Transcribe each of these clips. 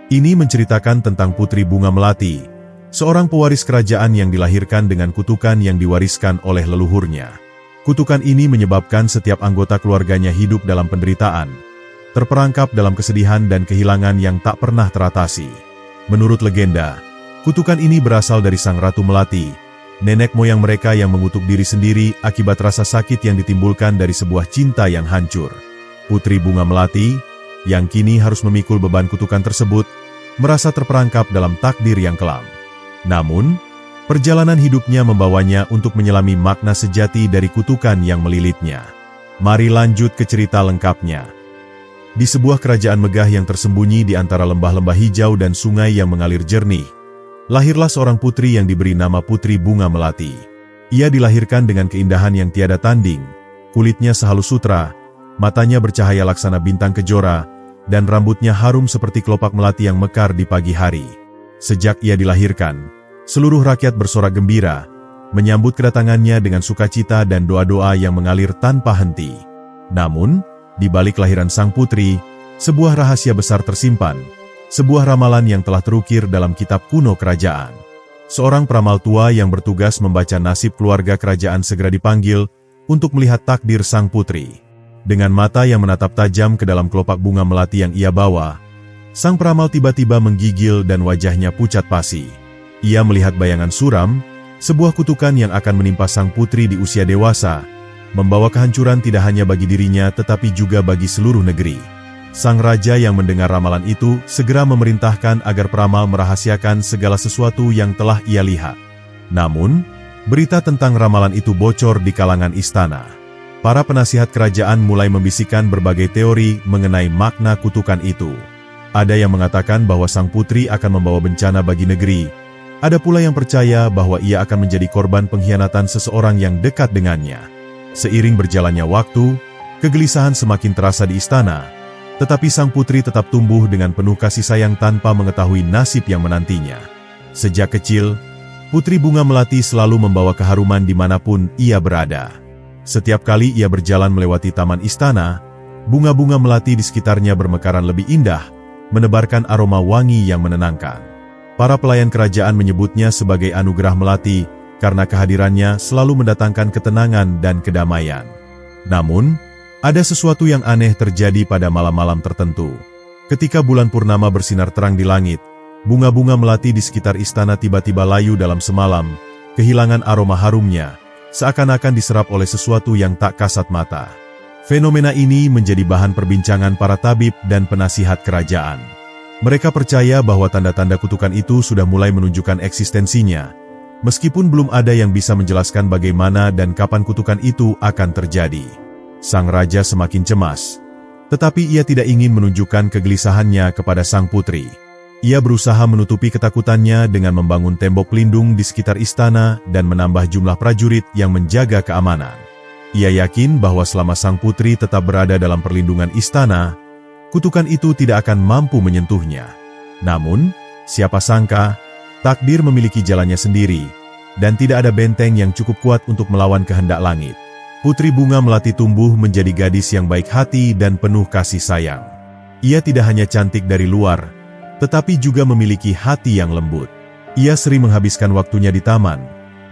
Ini menceritakan tentang Putri Bunga Melati, seorang pewaris kerajaan yang dilahirkan dengan kutukan yang diwariskan oleh leluhurnya. Kutukan ini menyebabkan setiap anggota keluarganya hidup dalam penderitaan, terperangkap dalam kesedihan dan kehilangan yang tak pernah teratasi. Menurut legenda, kutukan ini berasal dari Sang Ratu Melati, nenek moyang mereka yang mengutuk diri sendiri akibat rasa sakit yang ditimbulkan dari sebuah cinta yang hancur. Putri Bunga Melati, yang kini harus memikul beban kutukan tersebut, merasa terperangkap dalam takdir yang kelam. Namun, perjalanan hidupnya membawanya untuk menyelami makna sejati dari kutukan yang melilitnya. Mari lanjut ke cerita lengkapnya. Di sebuah kerajaan megah yang tersembunyi di antara lembah-lembah hijau dan sungai yang mengalir jernih, lahirlah seorang putri yang diberi nama Putri Bunga Melati. Ia dilahirkan dengan keindahan yang tiada tanding, kulitnya sehalus sutra, matanya bercahaya laksana bintang kejora, dan rambutnya harum seperti kelopak melati yang mekar di pagi hari. Sejak ia dilahirkan, seluruh rakyat bersorak gembira, menyambut kedatangannya dengan sukacita dan doa-doa yang mengalir tanpa henti. Namun, di balik kelahiran sang putri, sebuah rahasia besar tersimpan, sebuah ramalan yang telah terukir dalam kitab kuno kerajaan. Seorang peramal tua yang bertugas membaca nasib keluarga kerajaan segera dipanggil untuk melihat takdir sang putri. Dengan mata yang menatap tajam ke dalam kelopak bunga melati yang ia bawa, sang peramal tiba-tiba menggigil dan wajahnya pucat pasi. Ia melihat bayangan suram, sebuah kutukan yang akan menimpa sang putri di usia dewasa, membawa kehancuran tidak hanya bagi dirinya tetapi juga bagi seluruh negeri. Sang raja yang mendengar ramalan itu segera memerintahkan agar peramal merahasiakan segala sesuatu yang telah ia lihat. Namun, berita tentang ramalan itu bocor di kalangan istana. Para penasihat kerajaan mulai membisikkan berbagai teori mengenai makna kutukan itu. Ada yang mengatakan bahwa sang putri akan membawa bencana bagi negeri. Ada pula yang percaya bahwa ia akan menjadi korban pengkhianatan seseorang yang dekat dengannya. Seiring berjalannya waktu, kegelisahan semakin terasa di istana, tetapi sang putri tetap tumbuh dengan penuh kasih sayang tanpa mengetahui nasib yang menantinya. Sejak kecil, Putri Bunga Melati selalu membawa keharuman dimanapun ia berada. Setiap kali ia berjalan melewati taman istana, bunga-bunga melati di sekitarnya bermekaran lebih indah, menebarkan aroma wangi yang menenangkan. Para pelayan kerajaan menyebutnya sebagai anugerah melati, karena kehadirannya selalu mendatangkan ketenangan dan kedamaian. Namun, ada sesuatu yang aneh terjadi pada malam-malam tertentu. Ketika bulan purnama bersinar terang di langit, bunga-bunga melati di sekitar istana tiba-tiba layu dalam semalam, kehilangan aroma harumnya, seakan-akan diserap oleh sesuatu yang tak kasat mata. Fenomena ini menjadi bahan perbincangan para tabib dan penasihat kerajaan. Mereka percaya bahwa tanda-tanda kutukan itu sudah mulai menunjukkan eksistensinya, meskipun belum ada yang bisa menjelaskan bagaimana dan kapan kutukan itu akan terjadi. Sang raja semakin cemas, tetapi ia tidak ingin menunjukkan kegelisahannya kepada sang putri. Ia berusaha menutupi ketakutannya dengan membangun tembok pelindung di sekitar istana dan menambah jumlah prajurit yang menjaga keamanan. Ia yakin bahwa selama sang putri tetap berada dalam perlindungan istana, kutukan itu tidak akan mampu menyentuhnya. Namun, siapa sangka, takdir memiliki jalannya sendiri, dan tidak ada benteng yang cukup kuat untuk melawan kehendak langit. Putri Bunga Melati tumbuh menjadi gadis yang baik hati dan penuh kasih sayang. Ia tidak hanya cantik dari luar, tetapi juga memiliki hati yang lembut. Ia sering menghabiskan waktunya di taman,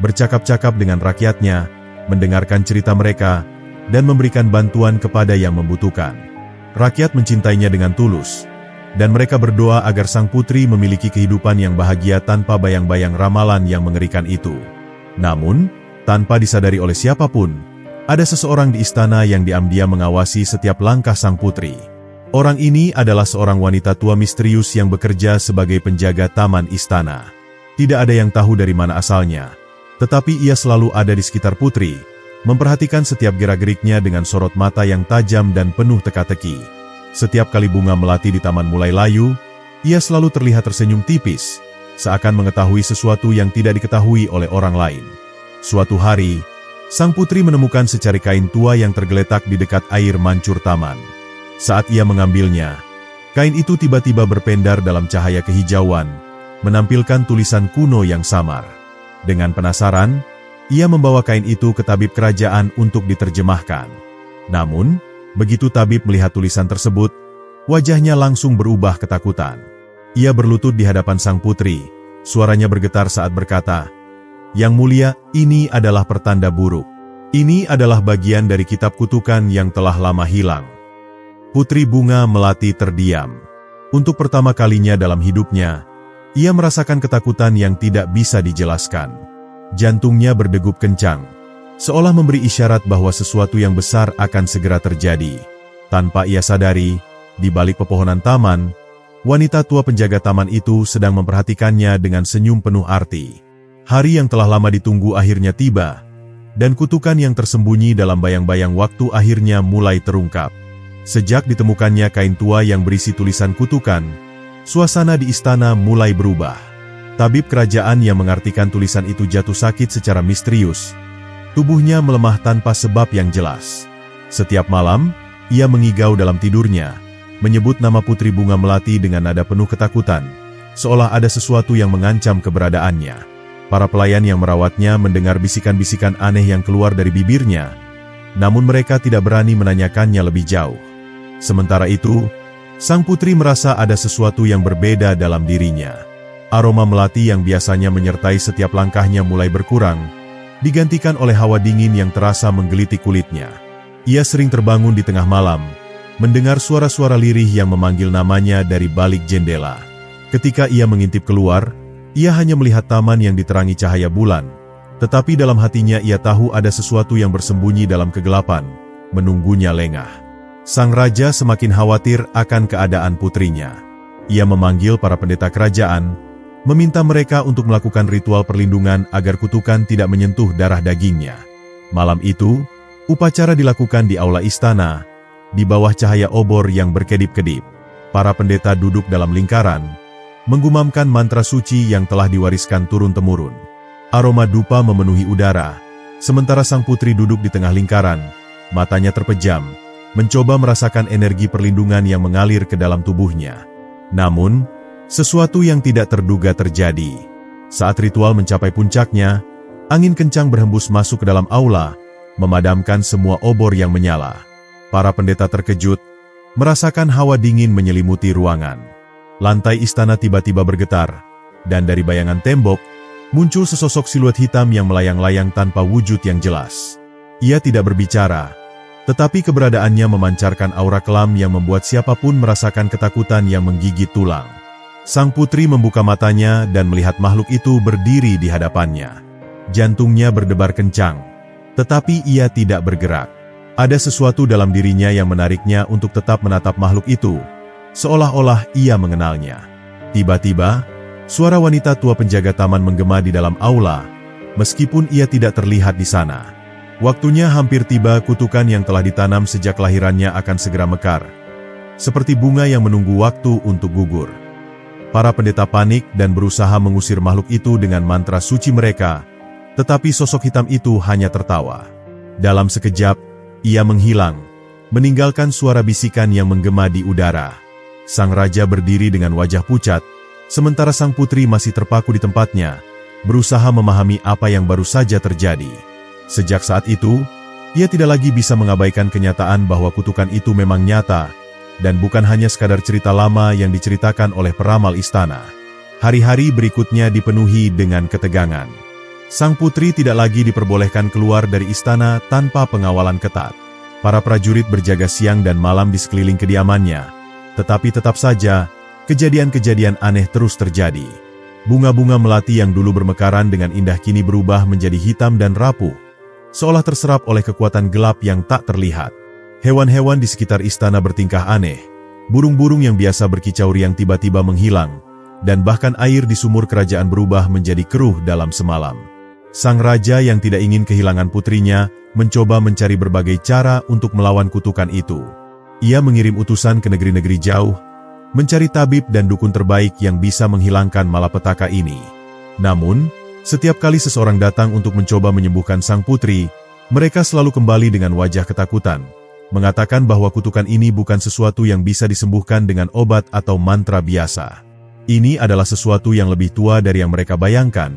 bercakap-cakap dengan rakyatnya, mendengarkan cerita mereka, dan memberikan bantuan kepada yang membutuhkan. Rakyat mencintainya dengan tulus, dan mereka berdoa agar sang putri memiliki kehidupan yang bahagia tanpa bayang-bayang ramalan yang mengerikan itu. Namun, tanpa disadari oleh siapapun, ada seseorang di istana yang diam-diam mengawasi setiap langkah sang putri. Orang ini adalah seorang wanita tua misterius yang bekerja sebagai penjaga taman istana. Tidak ada yang tahu dari mana asalnya, tetapi ia selalu ada di sekitar putri, memperhatikan setiap gerak-geriknya dengan sorot mata yang tajam dan penuh teka-teki. Setiap kali bunga melati di taman mulai layu, ia selalu terlihat tersenyum tipis, seakan mengetahui sesuatu yang tidak diketahui oleh orang lain. Suatu hari, sang putri menemukan secari kain tua yang tergeletak di dekat air mancur taman. Saat ia mengambilnya, kain itu tiba-tiba berpendar dalam cahaya kehijauan, menampilkan tulisan kuno yang samar. Dengan penasaran, ia membawa kain itu ke tabib kerajaan untuk diterjemahkan. Namun, begitu tabib melihat tulisan tersebut, wajahnya langsung berubah ketakutan. Ia berlutut di hadapan sang putri, suaranya bergetar saat berkata, "Yang mulia, ini adalah pertanda buruk. Ini adalah bagian dari kitab kutukan yang telah lama hilang." Putri Bunga Melati terdiam. Untuk pertama kalinya dalam hidupnya, ia merasakan ketakutan yang tidak bisa dijelaskan. Jantungnya berdegup kencang, seolah memberi isyarat bahwa sesuatu yang besar akan segera terjadi. Tanpa ia sadari, di balik pepohonan taman, wanita tua penjaga taman itu sedang memperhatikannya dengan senyum penuh arti. Hari yang telah lama ditunggu akhirnya tiba, dan kutukan yang tersembunyi dalam bayang-bayang waktu akhirnya mulai terungkap. Sejak ditemukannya kain tua yang berisi tulisan kutukan, suasana di istana mulai berubah. Tabib kerajaan yang mengartikan tulisan itu jatuh sakit secara misterius. Tubuhnya melemah tanpa sebab yang jelas. Setiap malam, ia mengigau dalam tidurnya, menyebut nama Putri Bunga Melati dengan nada penuh ketakutan, seolah ada sesuatu yang mengancam keberadaannya. Para pelayan yang merawatnya mendengar bisikan-bisikan aneh yang keluar dari bibirnya, namun mereka tidak berani menanyakannya lebih jauh. Sementara itu, sang putri merasa ada sesuatu yang berbeda dalam dirinya. Aroma melati yang biasanya menyertai setiap langkahnya mulai berkurang, digantikan oleh hawa dingin yang terasa menggelitik kulitnya. Ia sering terbangun di tengah malam, mendengar suara-suara lirih yang memanggil namanya dari balik jendela. Ketika ia mengintip keluar, ia hanya melihat taman yang diterangi cahaya bulan, tetapi dalam hatinya ia tahu ada sesuatu yang bersembunyi dalam kegelapan, menunggunya lengah. Sang raja semakin khawatir akan keadaan putrinya. Ia memanggil para pendeta kerajaan, meminta mereka untuk melakukan ritual perlindungan agar kutukan tidak menyentuh darah dagingnya. Malam itu, upacara dilakukan di aula istana, di bawah cahaya obor yang berkedip-kedip. Para pendeta duduk dalam lingkaran, menggumamkan mantra suci yang telah diwariskan turun-temurun. Aroma dupa memenuhi udara, sementara sang putri duduk di tengah lingkaran, matanya terpejam, mencoba merasakan energi perlindungan yang mengalir ke dalam tubuhnya. Namun, sesuatu yang tidak terduga terjadi. Saat ritual mencapai puncaknya, angin kencang berhembus masuk ke dalam aula, memadamkan semua obor yang menyala. Para pendeta terkejut, merasakan hawa dingin menyelimuti ruangan. Lantai istana tiba-tiba bergetar, dan dari bayangan tembok, muncul sesosok siluet hitam yang melayang-layang tanpa wujud yang jelas. Ia tidak berbicara, tetapi keberadaannya memancarkan aura kelam yang membuat siapapun merasakan ketakutan yang menggigit tulang. Sang putri membuka matanya dan melihat makhluk itu berdiri di hadapannya. Jantungnya berdebar kencang, tetapi ia tidak bergerak. Ada sesuatu dalam dirinya yang menariknya untuk tetap menatap makhluk itu, seolah-olah ia mengenalnya. Tiba-tiba, suara wanita tua penjaga taman menggema di dalam aula, meskipun ia tidak terlihat di sana. Waktunya hampir tiba, kutukan yang telah ditanam sejak kelahirannya akan segera mekar. Seperti bunga yang menunggu waktu untuk gugur. Para pendeta panik dan berusaha mengusir makhluk itu dengan mantra suci mereka, tetapi sosok hitam itu hanya tertawa. Dalam sekejap, ia menghilang, meninggalkan suara bisikan yang menggema di udara. Sang raja berdiri dengan wajah pucat, sementara sang putri masih terpaku di tempatnya, berusaha memahami apa yang baru saja terjadi. Sejak saat itu, ia tidak lagi bisa mengabaikan kenyataan bahwa kutukan itu memang nyata, dan bukan hanya sekadar cerita lama yang diceritakan oleh peramal istana. Hari-hari berikutnya dipenuhi dengan ketegangan. Sang putri tidak lagi diperbolehkan keluar dari istana tanpa pengawalan ketat. Para prajurit berjaga siang dan malam di sekeliling kediamannya, tetapi tetap saja, kejadian-kejadian aneh terus terjadi. Bunga-bunga melati yang dulu bermekaran dengan indah kini berubah menjadi hitam dan rapuh, seolah terserap oleh kekuatan gelap yang tak terlihat. Hewan-hewan di sekitar istana bertingkah aneh, burung-burung yang biasa berkicau riang tiba-tiba menghilang, dan bahkan air di sumur kerajaan berubah menjadi keruh dalam semalam. Sang raja yang tidak ingin kehilangan putrinya, mencoba mencari berbagai cara untuk melawan kutukan itu. Ia mengirim utusan ke negeri-negeri jauh, mencari tabib dan dukun terbaik yang bisa menghilangkan malapetaka ini. Namun, setiap kali seseorang datang untuk mencoba menyembuhkan sang putri, mereka selalu kembali dengan wajah ketakutan, mengatakan bahwa kutukan ini bukan sesuatu yang bisa disembuhkan dengan obat atau mantra biasa. Ini adalah sesuatu yang lebih tua dari yang mereka bayangkan,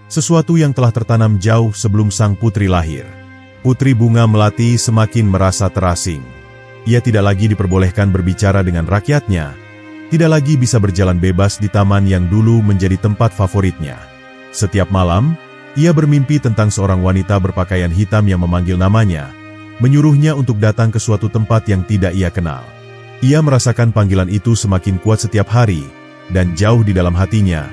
sesuatu yang telah tertanam jauh sebelum sang putri lahir. Putri Bunga Melati semakin merasa terasing. Ia tidak lagi diperbolehkan berbicara dengan rakyatnya, tidak lagi bisa berjalan bebas di taman yang dulu menjadi tempat favoritnya. Setiap malam, ia bermimpi tentang seorang wanita berpakaian hitam yang memanggil namanya, menyuruhnya untuk datang ke suatu tempat yang tidak ia kenal. Ia merasakan panggilan itu semakin kuat setiap hari, dan jauh di dalam hatinya,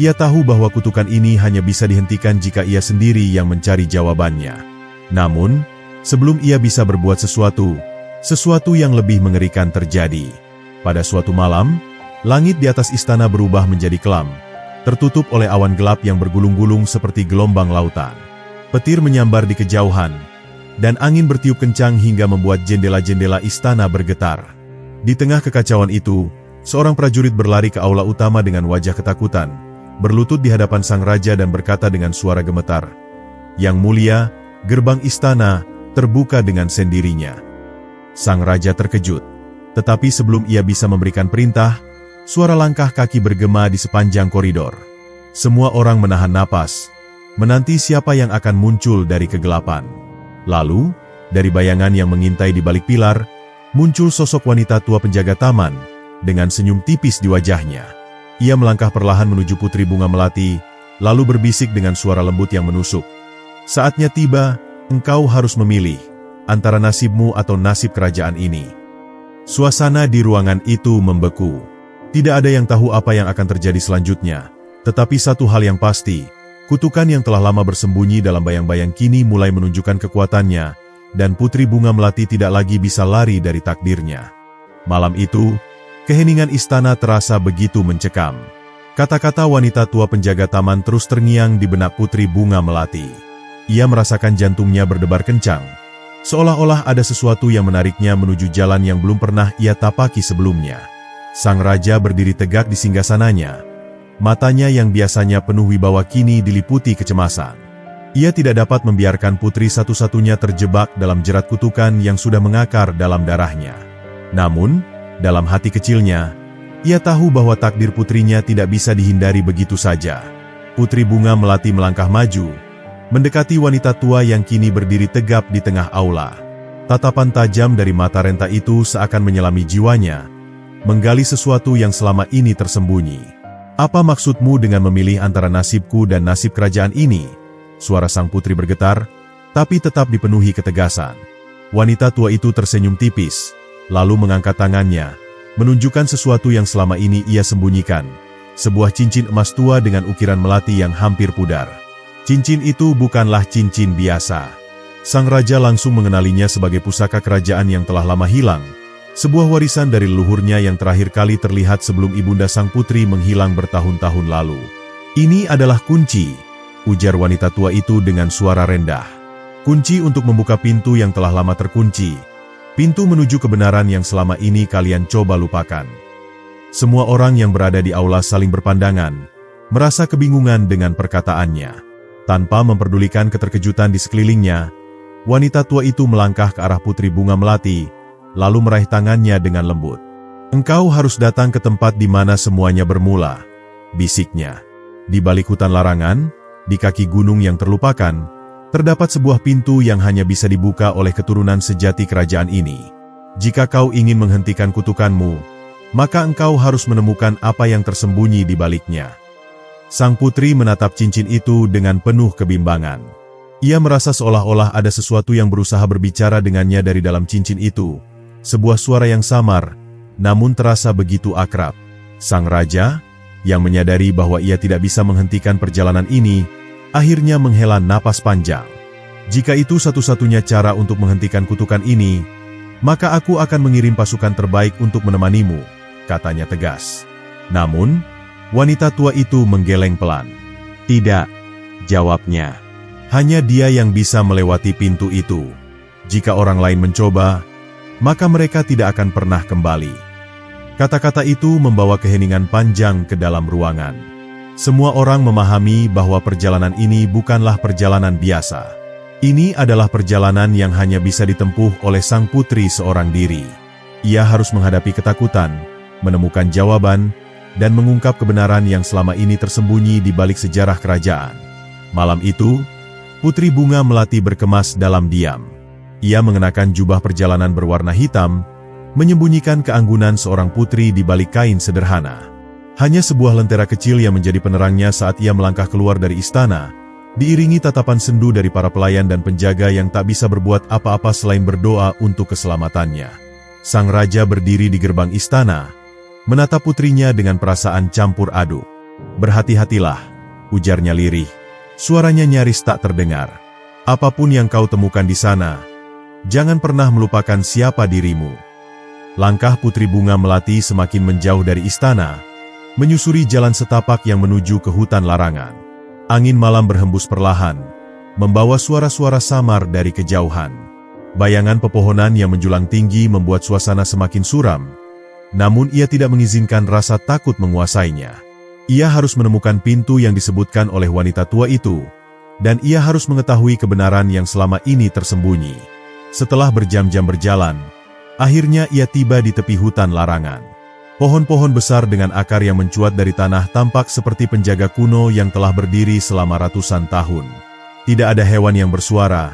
ia tahu bahwa kutukan ini hanya bisa dihentikan jika ia sendiri yang mencari jawabannya. Namun, sebelum ia bisa berbuat sesuatu yang lebih mengerikan terjadi. Pada suatu malam, langit di atas istana berubah menjadi kelam, tertutup oleh awan gelap yang bergulung-gulung seperti gelombang lautan. Petir menyambar di kejauhan, dan angin bertiup kencang hingga membuat jendela-jendela istana bergetar. Di tengah kekacauan itu, seorang prajurit berlari ke aula utama dengan wajah ketakutan, berlutut di hadapan sang raja dan berkata dengan suara gemetar, "Yang mulia, gerbang istana terbuka dengan sendirinya." Sang raja terkejut, tetapi sebelum ia bisa memberikan perintah, suara langkah kaki bergema di sepanjang koridor. Semua orang menahan napas, menanti siapa yang akan muncul dari kegelapan. Lalu, dari bayangan yang mengintai di balik pilar, muncul sosok wanita tua penjaga taman, dengan senyum tipis di wajahnya. Ia melangkah perlahan menuju Putri Bunga Melati, lalu berbisik dengan suara lembut yang menusuk. "Saatnya tiba, engkau harus memilih, antara nasibmu atau nasib kerajaan ini." Suasana di ruangan itu membeku. Tidak ada yang tahu apa yang akan terjadi selanjutnya, tetapi satu hal yang pasti, kutukan yang telah lama bersembunyi dalam bayang-bayang kini mulai menunjukkan kekuatannya, dan Putri Bunga Melati tidak lagi bisa lari dari takdirnya. Malam itu, keheningan istana terasa begitu mencekam. Kata-kata wanita tua penjaga taman terus terngiang di benak Putri Bunga Melati. Ia merasakan jantungnya berdebar kencang, seolah-olah ada sesuatu yang menariknya menuju jalan yang belum pernah ia tapaki sebelumnya. Sang raja berdiri tegak di singgasananya. Matanya yang biasanya penuh wibawa kini diliputi kecemasan. Ia tidak dapat membiarkan putri satu-satunya terjebak dalam jerat kutukan yang sudah mengakar dalam darahnya. Namun, dalam hati kecilnya, ia tahu bahwa takdir putrinya tidak bisa dihindari begitu saja. Putri Bunga Melati melangkah maju, mendekati wanita tua yang kini berdiri tegap di tengah aula. Tatapan tajam dari mata renta itu seakan menyelami jiwanya, menggali sesuatu yang selama ini tersembunyi. "Apa maksudmu dengan memilih antara nasibku dan nasib kerajaan ini?" Suara sang putri bergetar, tapi tetap dipenuhi ketegasan. Wanita tua itu tersenyum tipis, lalu mengangkat tangannya, menunjukkan sesuatu yang selama ini ia sembunyikan, sebuah cincin emas tua dengan ukiran melati yang hampir pudar. Cincin itu bukanlah cincin biasa. Sang raja langsung mengenalinya sebagai pusaka kerajaan yang telah lama hilang, sebuah warisan dari leluhurnya yang terakhir kali terlihat sebelum ibunda sang putri menghilang bertahun-tahun lalu. "Ini adalah kunci," ujar wanita tua itu dengan suara rendah. "Kunci untuk membuka pintu yang telah lama terkunci. Pintu menuju kebenaran yang selama ini kalian coba lupakan." Semua orang yang berada di aula saling berpandangan, merasa kebingungan dengan perkataannya. Tanpa memperdulikan keterkejutan di sekelilingnya, wanita tua itu melangkah ke arah Putri Bunga Melati, lalu meraih tangannya dengan lembut. "Engkau harus datang ke tempat di mana semuanya bermula," bisiknya. "Di balik hutan larangan, di kaki gunung yang terlupakan, terdapat sebuah pintu yang hanya bisa dibuka oleh keturunan sejati kerajaan ini. Jika kau ingin menghentikan kutukanmu, maka engkau harus menemukan apa yang tersembunyi di baliknya." Sang putri menatap cincin itu dengan penuh kebimbangan. Ia merasa seolah-olah ada sesuatu yang berusaha berbicara dengannya dari dalam cincin itu. Sebuah suara yang samar, namun terasa begitu akrab. Sang raja, yang menyadari bahwa ia tidak bisa menghentikan perjalanan ini, akhirnya menghela napas panjang. "Jika itu satu-satunya cara untuk menghentikan kutukan ini, maka aku akan mengirim pasukan terbaik untuk menemanimu," katanya tegas. Namun, wanita tua itu menggeleng pelan. "Tidak," jawabnya. "Hanya dia yang bisa melewati pintu itu. Jika orang lain mencoba, maka mereka tidak akan pernah kembali." Kata-kata itu membawa keheningan panjang ke dalam ruangan. Semua orang memahami bahwa perjalanan ini bukanlah perjalanan biasa. Ini adalah perjalanan yang hanya bisa ditempuh oleh sang putri seorang diri. Ia harus menghadapi ketakutan, menemukan jawaban, dan mengungkap kebenaran yang selama ini tersembunyi di balik sejarah kerajaan. Malam itu, Putri Bunga Melati berkemas dalam diam. Ia mengenakan jubah perjalanan berwarna hitam, menyembunyikan keanggunan seorang putri di balik kain sederhana. Hanya sebuah lentera kecil yang menjadi penerangnya saat ia melangkah keluar dari istana, diiringi tatapan sendu dari para pelayan dan penjaga yang tak bisa berbuat apa-apa selain berdoa untuk keselamatannya. Sang raja berdiri di gerbang istana, menatap putrinya dengan perasaan campur aduk. "Berhati-hatilah," ujarnya lirih. Suaranya nyaris tak terdengar. "Apapun yang kau temukan di sana, jangan pernah melupakan siapa dirimu." Langkah Putri Bunga Melati semakin menjauh dari istana, menyusuri jalan setapak yang menuju ke hutan larangan. Angin malam berhembus perlahan, membawa suara-suara samar dari kejauhan. Bayangan pepohonan yang menjulang tinggi membuat suasana semakin suram, namun ia tidak mengizinkan rasa takut menguasainya. Ia harus menemukan pintu yang disebutkan oleh wanita tua itu, dan ia harus mengetahui kebenaran yang selama ini tersembunyi. Setelah berjam-jam berjalan, akhirnya ia tiba di tepi hutan larangan. Pohon-pohon besar dengan akar yang mencuat dari tanah tampak seperti penjaga kuno yang telah berdiri selama ratusan tahun. Tidak ada hewan yang bersuara,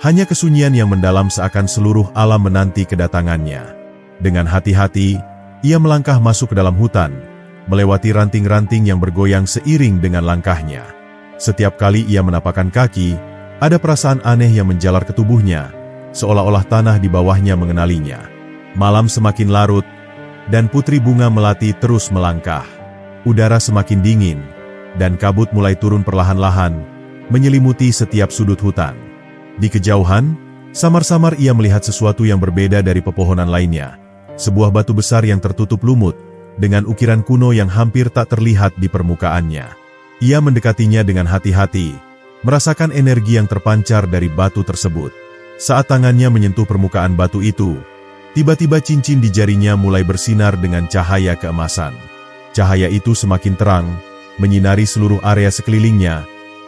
hanya kesunyian yang mendalam seakan seluruh alam menanti kedatangannya. Dengan hati-hati, ia melangkah masuk ke dalam hutan, melewati ranting-ranting yang bergoyang seiring dengan langkahnya. Setiap kali ia menapakkan kaki, ada perasaan aneh yang menjalar ke tubuhnya, seolah-olah tanah di bawahnya mengenalinya. Malam semakin larut, dan Putri Bunga Melati terus melangkah. Udara semakin dingin, dan kabut mulai turun perlahan-lahan, menyelimuti setiap sudut hutan. Di kejauhan, samar-samar ia melihat sesuatu yang berbeda dari pepohonan lainnya. Sebuah batu besar yang tertutup lumut, dengan ukiran kuno yang hampir tak terlihat di permukaannya. Ia mendekatinya dengan hati-hati, merasakan energi yang terpancar dari batu tersebut. Saat tangannya menyentuh permukaan batu itu, tiba-tiba cincin di jarinya mulai bersinar dengan cahaya keemasan. Cahaya itu semakin terang, menyinari seluruh area sekelilingnya,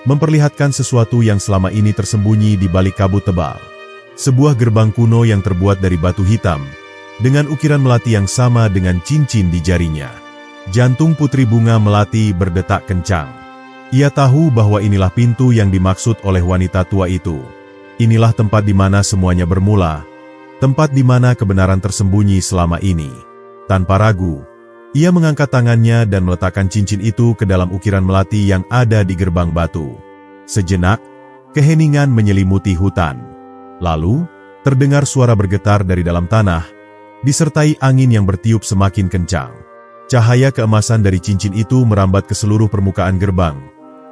memperlihatkan sesuatu yang selama ini tersembunyi di balik kabut tebal. Sebuah gerbang kuno yang terbuat dari batu hitam, dengan ukiran melati yang sama dengan cincin di jarinya. Jantung Putri Bunga Melati berdetak kencang. Ia tahu bahwa inilah pintu yang dimaksud oleh wanita tua itu. Inilah tempat di mana semuanya bermula, tempat di mana kebenaran tersembunyi selama ini. Tanpa ragu, ia mengangkat tangannya dan meletakkan cincin itu ke dalam ukiran melati yang ada di gerbang batu. Sejenak, keheningan menyelimuti hutan. Lalu, terdengar suara bergetar dari dalam tanah, disertai angin yang bertiup semakin kencang. Cahaya keemasan dari cincin itu merambat ke seluruh permukaan gerbang,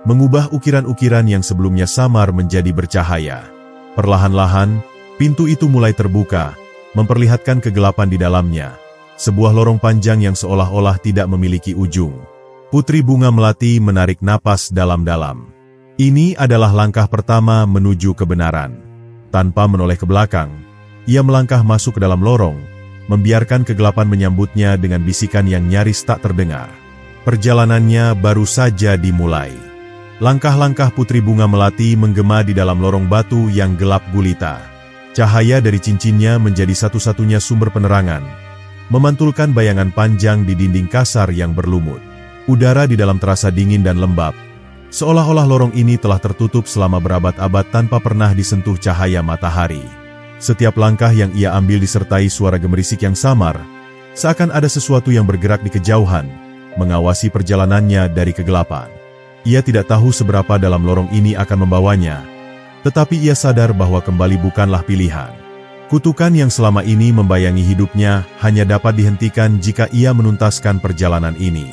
mengubah ukiran-ukiran yang sebelumnya samar menjadi bercahaya. Perlahan-lahan, pintu itu mulai terbuka, memperlihatkan kegelapan di dalamnya, sebuah lorong panjang yang seolah-olah tidak memiliki ujung. Putri Bunga Melati menarik napas dalam-dalam. Ini adalah langkah pertama menuju kebenaran. Tanpa menoleh ke belakang, ia melangkah masuk ke dalam lorong, membiarkan kegelapan menyambutnya dengan bisikan yang nyaris tak terdengar. Perjalanannya baru saja dimulai. Langkah-langkah Putri Bunga Melati menggema di dalam lorong batu yang gelap gulita. Cahaya dari cincinnya menjadi satu-satunya sumber penerangan, memantulkan bayangan panjang di dinding kasar yang berlumut. Udara di dalam terasa dingin dan lembab, seolah-olah lorong ini telah tertutup selama berabad-abad tanpa pernah disentuh cahaya matahari. Setiap langkah yang ia ambil disertai suara gemerisik yang samar, seakan ada sesuatu yang bergerak di kejauhan, mengawasi perjalanannya dari kegelapan. Ia tidak tahu seberapa dalam lorong ini akan membawanya, tetapi ia sadar bahwa kembali bukanlah pilihan. Kutukan yang selama ini membayangi hidupnya hanya dapat dihentikan jika ia menuntaskan perjalanan ini.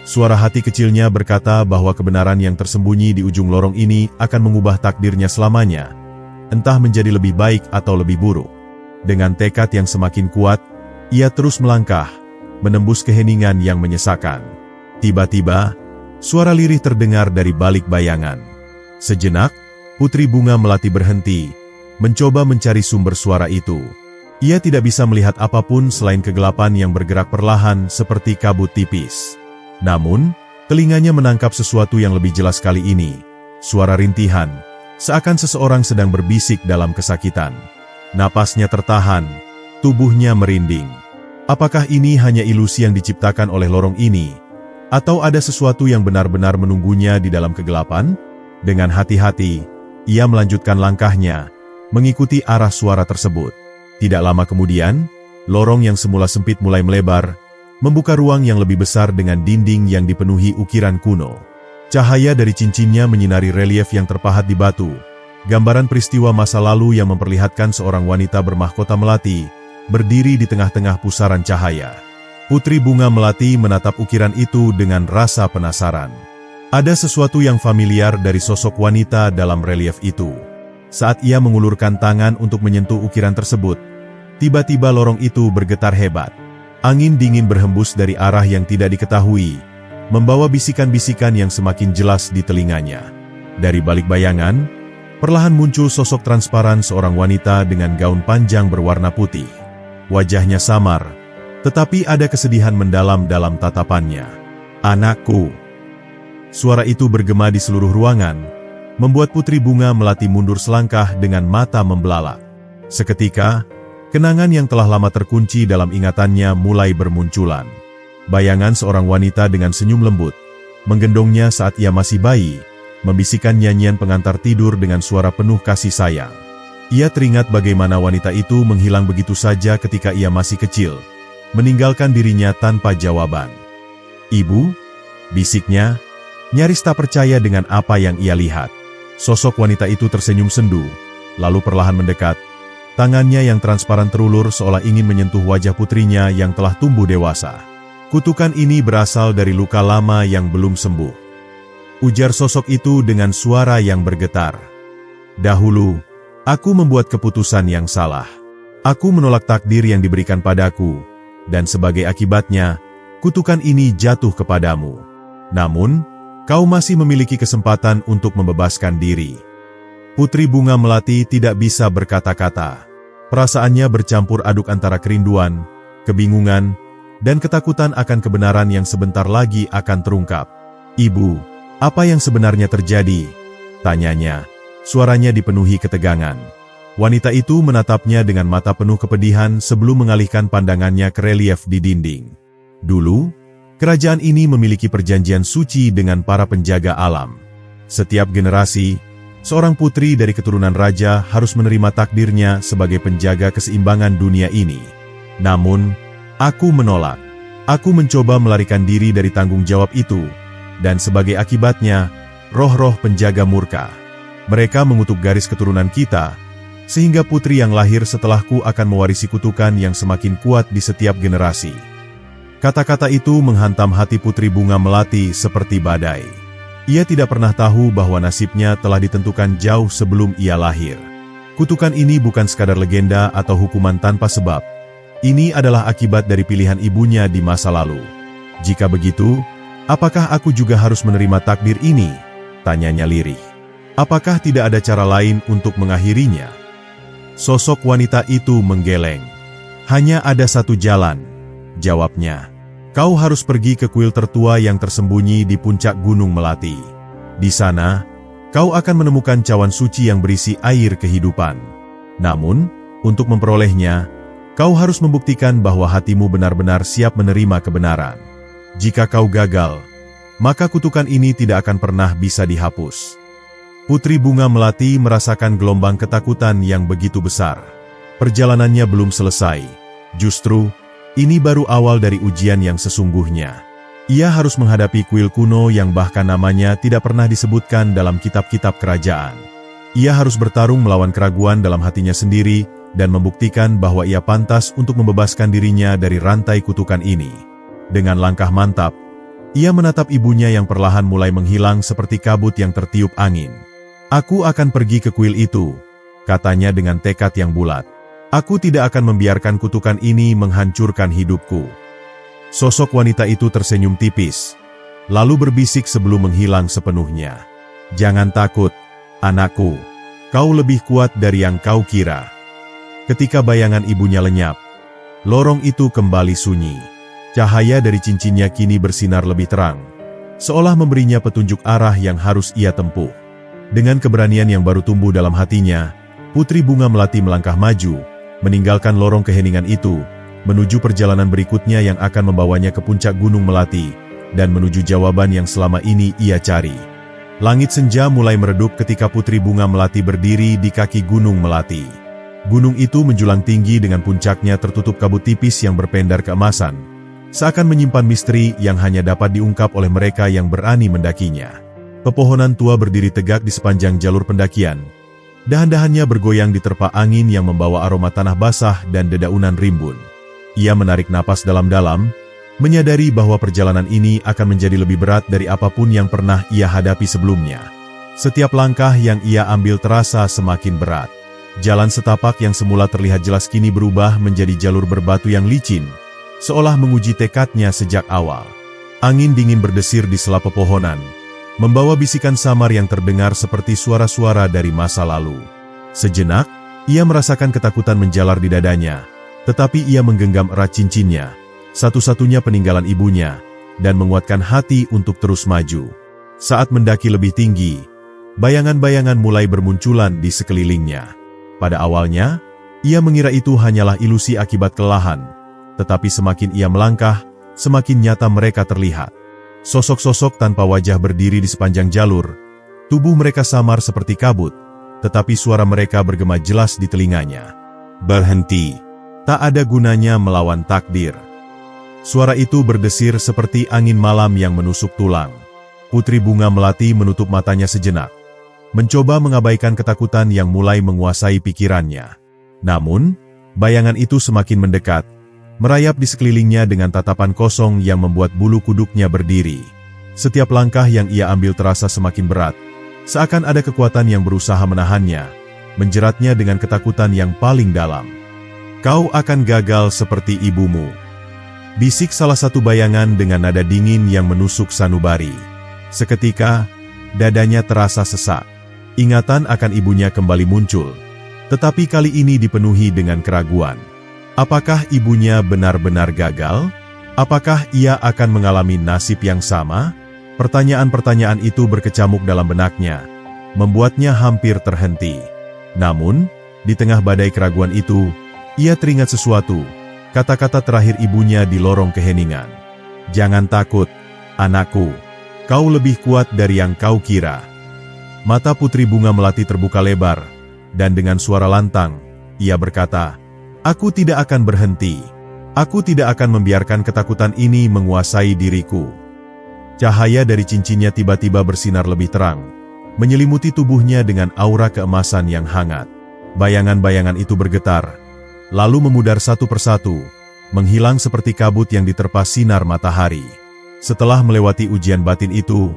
Suara hati kecilnya berkata bahwa kebenaran yang tersembunyi di ujung lorong ini akan mengubah takdirnya selamanya, entah menjadi lebih baik atau lebih buruk. Dengan tekad yang semakin kuat, ia terus melangkah, menembus keheningan yang menyesakkan. Tiba-tiba, suara lirih terdengar dari balik bayangan. Sejenak, Putri Bunga Melati berhenti, mencoba mencari sumber suara itu. Ia tidak bisa melihat apapun selain kegelapan yang bergerak perlahan seperti kabut tipis. Namun, telinganya menangkap sesuatu yang lebih jelas kali ini. Suara rintihan, seakan seseorang sedang berbisik dalam kesakitan. Napasnya tertahan, tubuhnya merinding. Apakah ini hanya ilusi yang diciptakan oleh lorong ini? Atau ada sesuatu yang benar-benar menunggunya di dalam kegelapan? Dengan hati-hati, ia melanjutkan langkahnya, mengikuti arah suara tersebut. Tidak lama kemudian, Lorong yang semula sempit mulai melebar, membuka ruang yang lebih besar dengan dinding yang dipenuhi ukiran kuno. Cahaya dari cincinnya menyinari relief yang terpahat di batu, gambaran peristiwa masa lalu yang memperlihatkan seorang wanita bermahkota melati, berdiri di tengah-tengah pusaran cahaya. Putri Bunga Melati menatap ukiran itu dengan rasa penasaran. Ada sesuatu yang familiar dari sosok wanita dalam relief itu. Saat ia mengulurkan tangan untuk menyentuh ukiran tersebut, tiba-tiba lorong itu bergetar hebat. Angin dingin berhembus dari arah yang tidak diketahui, membawa bisikan-bisikan yang semakin jelas di telinganya. Dari balik bayangan, perlahan muncul sosok transparan seorang wanita dengan gaun panjang berwarna putih. Wajahnya samar, tetapi ada kesedihan mendalam dalam tatapannya. "Anakku." Suara itu bergema di seluruh ruangan, membuat Putri Bunga Melati mundur selangkah dengan mata membelalak. Seketika, kenangan yang telah lama terkunci dalam ingatannya mulai bermunculan. Bayangan seorang wanita dengan senyum lembut, menggendongnya saat ia masih bayi, membisikkan nyanyian pengantar tidur dengan suara penuh kasih sayang. Ia teringat bagaimana wanita itu menghilang begitu saja ketika ia masih kecil, meninggalkan dirinya tanpa jawaban. "Ibu?" bisiknya, nyaris tak percaya dengan apa yang ia lihat. Sosok wanita itu tersenyum sendu, lalu perlahan mendekat. Tangannya yang transparan terulur seolah ingin menyentuh wajah putrinya yang telah tumbuh dewasa. "Kutukan ini berasal dari luka lama yang belum sembuh," ujar sosok itu dengan suara yang bergetar. "Dahulu, aku membuat keputusan yang salah. Aku menolak takdir yang diberikan padaku, dan sebagai akibatnya, kutukan ini jatuh kepadamu. Namun, kau masih memiliki kesempatan untuk membebaskan diri." Putri Bunga Melati tidak bisa berkata-kata. Perasaannya bercampur aduk antara kerinduan, kebingungan, dan ketakutan akan kebenaran yang sebentar lagi akan terungkap. "Ibu, apa yang sebenarnya terjadi?" tanyanya. Suaranya dipenuhi ketegangan. Wanita itu menatapnya dengan mata penuh kepedihan sebelum mengalihkan pandangannya ke relief di dinding. "Dulu, kerajaan ini memiliki perjanjian suci dengan para penjaga alam. Setiap generasi, seorang putri dari keturunan raja harus menerima takdirnya sebagai penjaga keseimbangan dunia ini. Namun, aku menolak. Aku mencoba melarikan diri dari tanggung jawab itu, dan sebagai akibatnya, roh-roh penjaga murka. Mereka mengutuk garis keturunan kita, sehingga putri yang lahir setelahku akan mewarisi kutukan yang semakin kuat di setiap generasi." Kata-kata itu menghantam hati Putri Bunga Melati seperti badai. Ia tidak pernah tahu bahwa nasibnya telah ditentukan jauh sebelum ia lahir. Kutukan ini bukan sekadar legenda atau hukuman tanpa sebab. Ini adalah akibat dari pilihan ibunya di masa lalu. "Jika begitu, apakah aku juga harus menerima takdir ini?" tanyanya lirih. "Apakah tidak ada cara lain untuk mengakhirinya?" Sosok wanita itu menggeleng. "Hanya ada satu jalan," jawabnya. "Kau harus pergi ke kuil tertua yang tersembunyi di puncak Gunung Melati. Di sana, kau akan menemukan cawan suci yang berisi air kehidupan. Namun, untuk memperolehnya, kau harus membuktikan bahwa hatimu benar-benar siap menerima kebenaran. Jika kau gagal, maka kutukan ini tidak akan pernah bisa dihapus." Putri Bunga Melati merasakan gelombang ketakutan yang begitu besar. Perjalanannya belum selesai. Justru, ini baru awal dari ujian yang sesungguhnya. Ia harus menghadapi kuil kuno yang bahkan namanya tidak pernah disebutkan dalam kitab-kitab kerajaan. Ia harus bertarung melawan keraguan dalam hatinya sendiri dan membuktikan bahwa ia pantas untuk membebaskan dirinya dari rantai kutukan ini. Dengan langkah mantap, ia menatap ibunya yang perlahan mulai menghilang seperti kabut yang tertiup angin. "Aku akan pergi ke kuil itu," katanya dengan tekad yang bulat. "Aku tidak akan membiarkan kutukan ini menghancurkan hidupku." Sosok wanita itu tersenyum tipis, lalu berbisik sebelum menghilang sepenuhnya. "Jangan takut, anakku. Kau lebih kuat dari yang kau kira." Ketika bayangan ibunya lenyap, lorong itu kembali sunyi. Cahaya dari cincinnya kini bersinar lebih terang, seolah memberinya petunjuk arah yang harus ia tempuh. Dengan keberanian yang baru tumbuh dalam hatinya, Putri Bunga Melati melangkah maju, meninggalkan lorong keheningan itu, menuju perjalanan berikutnya yang akan membawanya ke puncak Gunung Melati, dan menuju jawaban yang selama ini ia cari. Langit senja mulai meredup ketika Putri Bunga Melati berdiri di kaki Gunung Melati. Gunung itu menjulang tinggi dengan puncaknya tertutup kabut tipis yang berpendar keemasan, seakan menyimpan misteri yang hanya dapat diungkap oleh mereka yang berani mendakinya. Pepohonan tua berdiri tegak di sepanjang jalur pendakian. Dahan-dahannya bergoyang diterpa angin yang membawa aroma tanah basah dan dedaunan rimbun. Ia menarik napas dalam-dalam, menyadari bahwa perjalanan ini akan menjadi lebih berat dari apapun yang pernah ia hadapi sebelumnya. Setiap langkah yang ia ambil terasa semakin berat. Jalan setapak yang semula terlihat jelas kini berubah menjadi jalur berbatu yang licin, seolah menguji tekadnya sejak awal. Angin dingin berdesir di sela pepohonan, membawa bisikan samar yang terdengar seperti suara-suara dari masa lalu. Sejenak, ia merasakan ketakutan menjalar di dadanya, tetapi ia menggenggam erat cincinnya, satu-satunya peninggalan ibunya, dan menguatkan hati untuk terus maju. Saat mendaki lebih tinggi, bayangan-bayangan mulai bermunculan di sekelilingnya. Pada awalnya, ia mengira itu hanyalah ilusi akibat kelelahan, tetapi semakin ia melangkah, semakin nyata mereka terlihat. Sosok-sosok tanpa wajah berdiri di sepanjang jalur, tubuh mereka samar seperti kabut, tetapi suara mereka bergema jelas di telinganya. Berhenti, tak ada gunanya melawan takdir. Suara itu berdesir seperti angin malam yang menusuk tulang. Putri Bunga Melati menutup matanya sejenak, mencoba mengabaikan ketakutan yang mulai menguasai pikirannya. Namun, bayangan itu semakin mendekat, merayap di sekelilingnya dengan tatapan kosong yang membuat bulu kuduknya berdiri. Setiap langkah yang ia ambil terasa semakin berat, seakan ada kekuatan yang berusaha menahannya, menjeratnya dengan ketakutan yang paling dalam. "Kau akan gagal seperti ibumu," bisik salah satu bayangan dengan nada dingin yang menusuk sanubari. Seketika, dadanya terasa sesak. Ingatan akan ibunya kembali muncul, tetapi kali ini dipenuhi dengan keraguan. Apakah ibunya benar-benar gagal? Apakah ia akan mengalami nasib yang sama? Pertanyaan-pertanyaan itu berkecamuk dalam benaknya, membuatnya hampir terhenti. Namun, di tengah badai keraguan itu, ia teringat sesuatu, kata-kata terakhir ibunya di lorong keheningan. "Jangan takut, anakku. Kau lebih kuat dari yang kau kira." Mata Putri Bunga Melati terbuka lebar, dan dengan suara lantang, ia berkata, "Aku tidak akan berhenti. Aku tidak akan membiarkan ketakutan ini menguasai diriku." Cahaya dari cincinnya tiba-tiba bersinar lebih terang, menyelimuti tubuhnya dengan aura keemasan yang hangat. Bayangan-bayangan itu bergetar, lalu memudar satu persatu, menghilang seperti kabut yang diterpa sinar matahari. Setelah melewati ujian batin itu,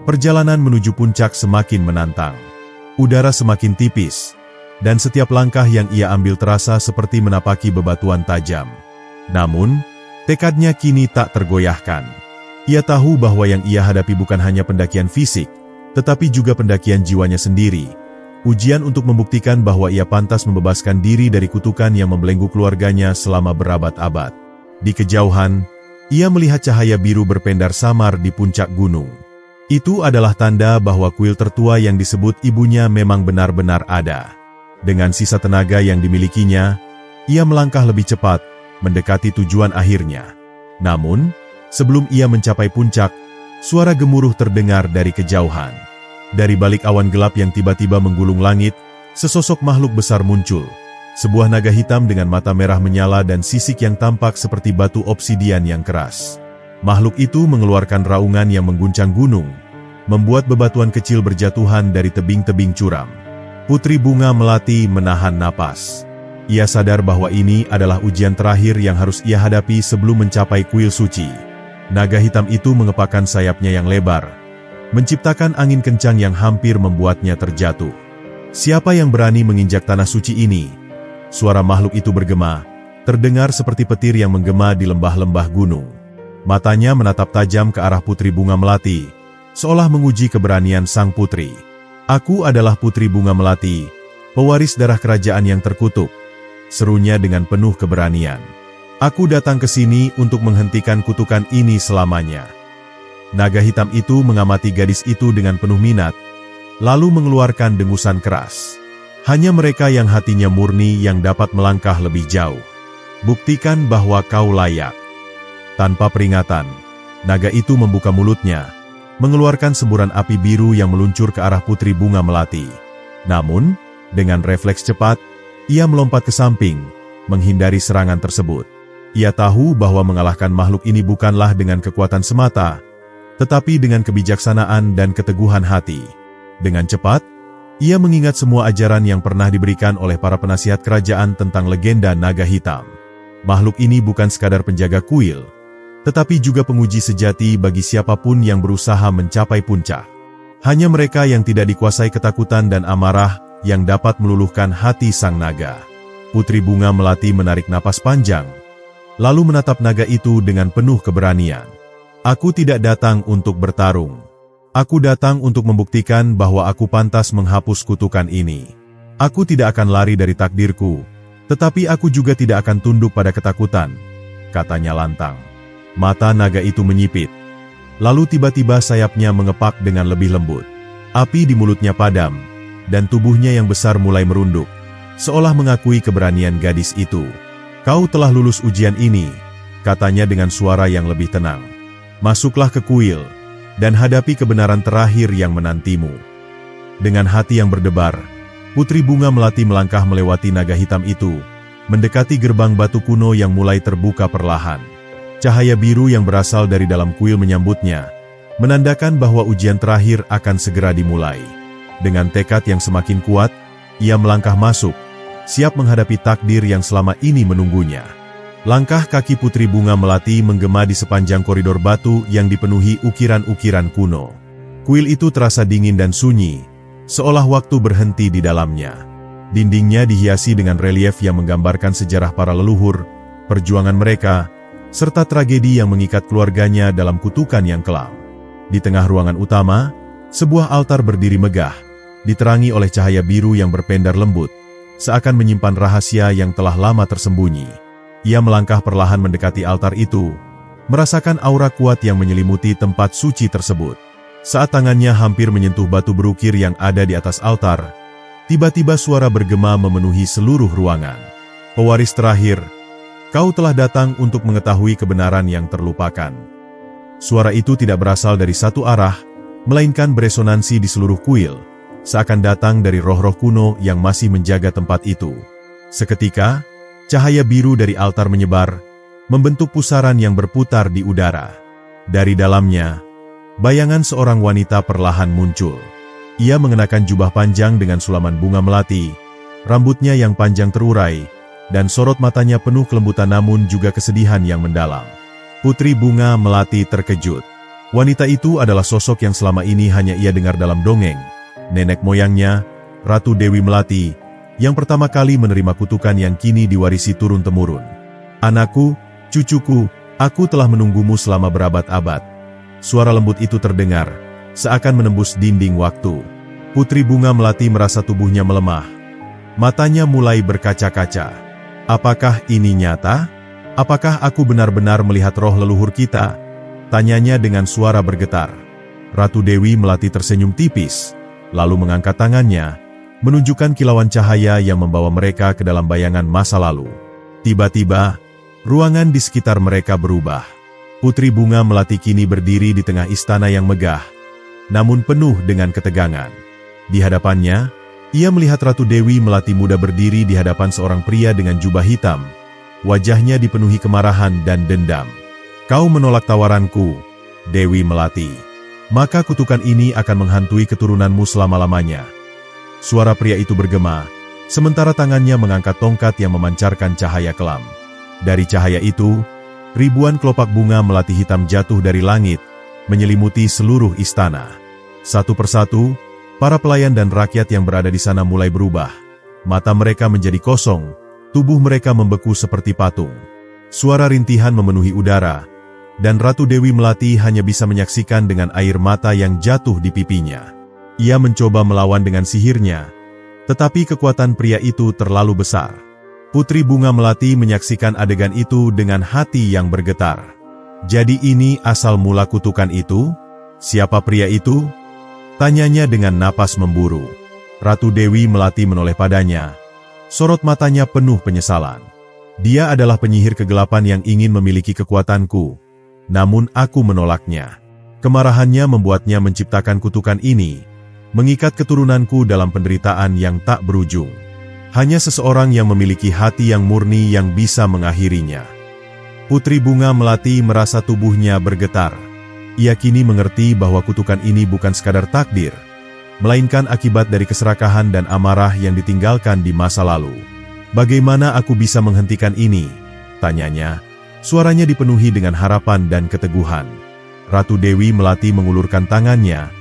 perjalanan menuju puncak semakin menantang. Udara semakin tipis, dan setiap langkah yang ia ambil terasa seperti menapaki bebatuan tajam. Namun, tekadnya kini tak tergoyahkan. Ia tahu bahwa yang ia hadapi bukan hanya pendakian fisik, tetapi juga pendakian jiwanya sendiri. Ujian untuk membuktikan bahwa ia pantas membebaskan diri dari kutukan yang membelenggu keluarganya selama berabad-abad. Di kejauhan, ia melihat cahaya biru berpendar samar di puncak gunung. Itu adalah tanda bahwa kuil tertua yang disebut ibunya memang benar-benar ada. Dengan sisa tenaga yang dimilikinya, ia melangkah lebih cepat, mendekati tujuan akhirnya. Namun, sebelum ia mencapai puncak, suara gemuruh terdengar dari kejauhan. Dari balik awan gelap yang tiba-tiba menggulung langit, sesosok makhluk besar muncul. Sebuah naga hitam dengan mata merah menyala dan sisik yang tampak seperti batu obsidian yang keras. Makhluk itu mengeluarkan raungan yang mengguncang gunung, membuat bebatuan kecil berjatuhan dari tebing-tebing curam. Putri Bunga Melati menahan napas. Ia sadar bahwa ini adalah ujian terakhir yang harus ia hadapi sebelum mencapai kuil suci. Naga hitam itu mengepakkan sayapnya yang lebar, menciptakan angin kencang yang hampir membuatnya terjatuh. "Siapa yang berani menginjak tanah suci ini?" Suara makhluk itu bergema, terdengar seperti petir yang menggema di lembah-lembah gunung. Matanya menatap tajam ke arah Putri Bunga Melati, seolah menguji keberanian sang putri. "Aku adalah Putri Bunga Melati, pewaris darah kerajaan yang terkutuk," serunya dengan penuh keberanian. "Aku datang ke sini untuk menghentikan kutukan ini selamanya." Naga hitam itu mengamati gadis itu dengan penuh minat, lalu mengeluarkan dengusan keras. "Hanya mereka yang hatinya murni yang dapat melangkah lebih jauh. Buktikan bahwa kau layak." Tanpa peringatan, naga itu membuka mulutnya, mengeluarkan semburan api biru yang meluncur ke arah Putri Bunga Melati. Namun, dengan refleks cepat, Ia melompat ke samping, menghindari serangan tersebut. Ia tahu bahwa mengalahkan makhluk ini bukanlah dengan kekuatan semata, tetapi dengan kebijaksanaan dan keteguhan hati. Dengan cepat, ia mengingat semua ajaran yang pernah diberikan oleh para penasihat kerajaan tentang legenda naga hitam. Makhluk ini bukan sekadar penjaga kuil, tetapi juga penguji sejati bagi siapapun yang berusaha mencapai puncak. Hanya mereka yang tidak dikuasai ketakutan dan amarah yang dapat meluluhkan hati sang naga. Putri Bunga Melati menarik napas panjang, lalu menatap naga itu dengan penuh keberanian. Aku tidak datang untuk bertarung. Aku datang untuk membuktikan bahwa aku pantas menghapus kutukan ini. Aku tidak akan lari dari takdirku, tetapi aku juga tidak akan tunduk pada ketakutan, katanya lantang. Mata naga itu menyipit. Lalu tiba-tiba sayapnya mengepak dengan lebih lembut. Api di mulutnya padam, dan tubuhnya yang besar mulai merunduk, seolah mengakui keberanian gadis itu. Kau telah lulus ujian ini, katanya dengan suara yang lebih tenang. Masuklah ke kuil, dan hadapi kebenaran terakhir yang menantimu. Dengan hati yang berdebar, Putri Bunga Melati melangkah melewati naga hitam itu, mendekati gerbang batu kuno yang mulai terbuka perlahan. Cahaya biru yang berasal dari dalam kuil menyambutnya, menandakan bahwa ujian terakhir akan segera dimulai. Dengan tekad yang semakin kuat, ia melangkah masuk, siap menghadapi takdir yang selama ini menunggunya. Langkah kaki Putri Bunga Melati menggema di sepanjang koridor batu yang dipenuhi ukiran-ukiran kuno. Kuil itu terasa dingin dan sunyi, seolah waktu berhenti di dalamnya. Dindingnya dihiasi dengan relief yang menggambarkan sejarah para leluhur, perjuangan mereka, serta tragedi yang mengikat keluarganya dalam kutukan yang kelam. Di tengah ruangan utama, sebuah altar berdiri megah, diterangi oleh cahaya biru yang berpendar lembut, seakan menyimpan rahasia yang telah lama tersembunyi. Ia melangkah perlahan mendekati altar itu, merasakan aura kuat yang menyelimuti tempat suci tersebut. Saat tangannya hampir menyentuh batu berukir yang ada di atas altar, tiba-tiba suara bergema memenuhi seluruh ruangan. Pewaris terakhir, kau telah datang untuk mengetahui kebenaran yang terlupakan. Suara itu tidak berasal dari satu arah, melainkan beresonansi di seluruh kuil, seakan datang dari roh-roh kuno yang masih menjaga tempat itu. Seketika, cahaya biru dari altar menyebar, membentuk pusaran yang berputar di udara. Dari dalamnya, bayangan seorang wanita perlahan muncul. Ia mengenakan jubah panjang dengan sulaman bunga melati, rambutnya yang panjang terurai, dan sorot matanya penuh kelembutan namun juga kesedihan yang mendalam. Putri Bunga Melati terkejut. Wanita itu adalah sosok yang selama ini hanya ia dengar dalam dongeng. Nenek moyangnya, Ratu Dewi Melati, yang pertama kali menerima kutukan yang kini diwarisi turun-temurun. Anakku, cucuku, aku telah menunggumu selama berabad-abad. Suara lembut itu terdengar, seakan menembus dinding waktu. Putri Bunga Melati merasa tubuhnya melemah. Matanya mulai berkaca-kaca. Apakah ini nyata? Apakah aku benar-benar melihat roh leluhur kita? Tanyanya dengan suara bergetar. Ratu Dewi Melati tersenyum tipis, lalu mengangkat tangannya, menunjukkan kilauan cahaya yang membawa mereka ke dalam bayangan masa lalu. Tiba-tiba, ruangan di sekitar mereka berubah. Putri Bunga Melati kini berdiri di tengah istana yang megah, namun penuh dengan ketegangan. Di hadapannya, ia melihat Ratu Dewi Melati muda berdiri di hadapan seorang pria dengan jubah hitam. Wajahnya dipenuhi kemarahan dan dendam. Kau menolak tawaranku, Dewi Melati. Maka kutukan ini akan menghantui keturunanmu selama-lamanya. Suara pria itu bergema, sementara tangannya mengangkat tongkat yang memancarkan cahaya kelam. Dari cahaya itu, ribuan kelopak bunga melati hitam jatuh dari langit, menyelimuti seluruh istana. Satu persatu, para pelayan dan rakyat yang berada di sana mulai berubah. Mata mereka menjadi kosong, tubuh mereka membeku seperti patung. Suara rintihan memenuhi udara, dan Ratu Dewi Melati hanya bisa menyaksikan dengan air mata yang jatuh di pipinya. Ia mencoba melawan dengan sihirnya, tetapi kekuatan pria itu terlalu besar. Putri Bunga Melati menyaksikan adegan itu dengan hati yang bergetar. Jadi ini asal mula kutukan itu? Siapa pria itu? Tanyanya dengan napas memburu. Ratu Dewi Melati menoleh padanya. Sorot matanya penuh penyesalan. Dia adalah penyihir kegelapan yang ingin memiliki kekuatanku. Namun aku menolaknya. Kemarahannya membuatnya menciptakan kutukan ini, mengikat keturunanku dalam penderitaan yang tak berujung. Hanya seseorang yang memiliki hati yang murni yang bisa mengakhirinya. Putri Bunga Melati merasa tubuhnya bergetar. Ia kini mengerti bahwa kutukan ini bukan sekadar takdir, melainkan akibat dari keserakahan dan amarah yang ditinggalkan di masa lalu. "Bagaimana aku bisa menghentikan ini?" tanyanya. Suaranya dipenuhi dengan harapan dan keteguhan. Ratu Dewi Melati mengulurkan tangannya,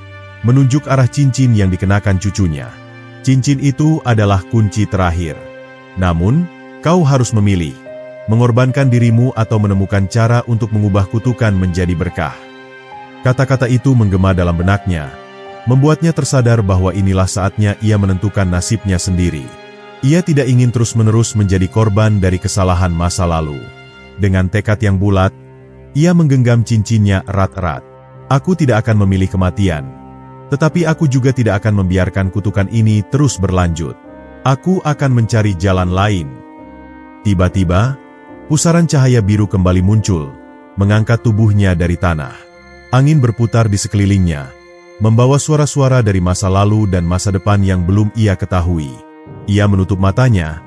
menunjuk arah cincin yang dikenakan cucunya. "Cincin itu adalah kunci terakhir. Namun, kau harus memilih, mengorbankan dirimu atau menemukan cara untuk mengubah kutukan menjadi berkah." Kata-kata itu menggema dalam benaknya, membuatnya tersadar bahwa inilah saatnya ia menentukan nasibnya sendiri. Ia tidak ingin terus-menerus menjadi korban dari kesalahan masa lalu. Dengan tekad yang bulat, ia menggenggam cincinnya erat-erat. "Aku tidak akan memilih kematian, tetapi aku juga tidak akan membiarkan kutukan ini terus berlanjut. Aku akan mencari jalan lain." Tiba-tiba, pusaran cahaya biru kembali muncul, mengangkat tubuhnya dari tanah. Angin berputar di sekelilingnya, membawa suara-suara dari masa lalu dan masa depan yang belum ia ketahui. Ia menutup matanya,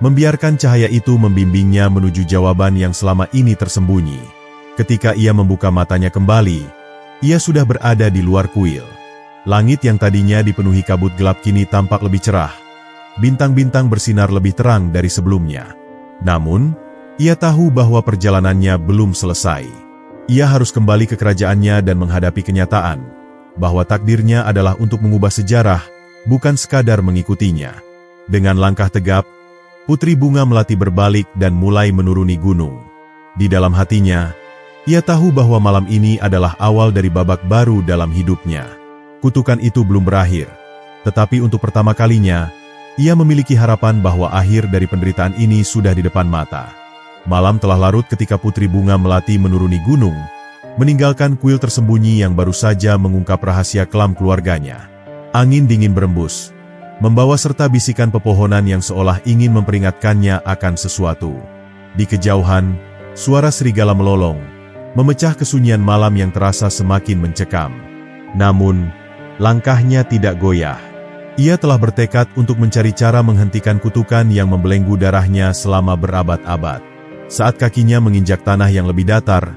membiarkan cahaya itu membimbingnya menuju jawaban yang selama ini tersembunyi. Ketika ia membuka matanya kembali, ia sudah berada di luar kuil. Langit yang tadinya dipenuhi kabut gelap kini tampak lebih cerah. Bintang-bintang bersinar lebih terang dari sebelumnya. Namun, ia tahu bahwa perjalanannya belum selesai. Ia harus kembali ke kerajaannya dan menghadapi kenyataan bahwa takdirnya adalah untuk mengubah sejarah, bukan sekadar mengikutinya. Dengan langkah tegap, Putri Bunga Melati berbalik dan mulai menuruni gunung. Di dalam hatinya, ia tahu bahwa malam ini adalah awal dari babak baru dalam hidupnya. Kutukan itu belum berakhir, tetapi untuk pertama kalinya, ia memiliki harapan bahwa akhir dari penderitaan ini sudah di depan mata. Malam telah larut ketika Putri Bunga Melati menuruni gunung, meninggalkan kuil tersembunyi yang baru saja mengungkap rahasia kelam keluarganya. Angin dingin berembus, membawa serta bisikan pepohonan yang seolah ingin memperingatkannya akan sesuatu. Di kejauhan, suara serigala melolong, memecah kesunyian malam yang terasa semakin mencekam. Namun, langkahnya tidak goyah. Ia telah bertekad untuk mencari cara menghentikan kutukan yang membelenggu darahnya selama berabad-abad. Saat kakinya menginjak tanah yang lebih datar,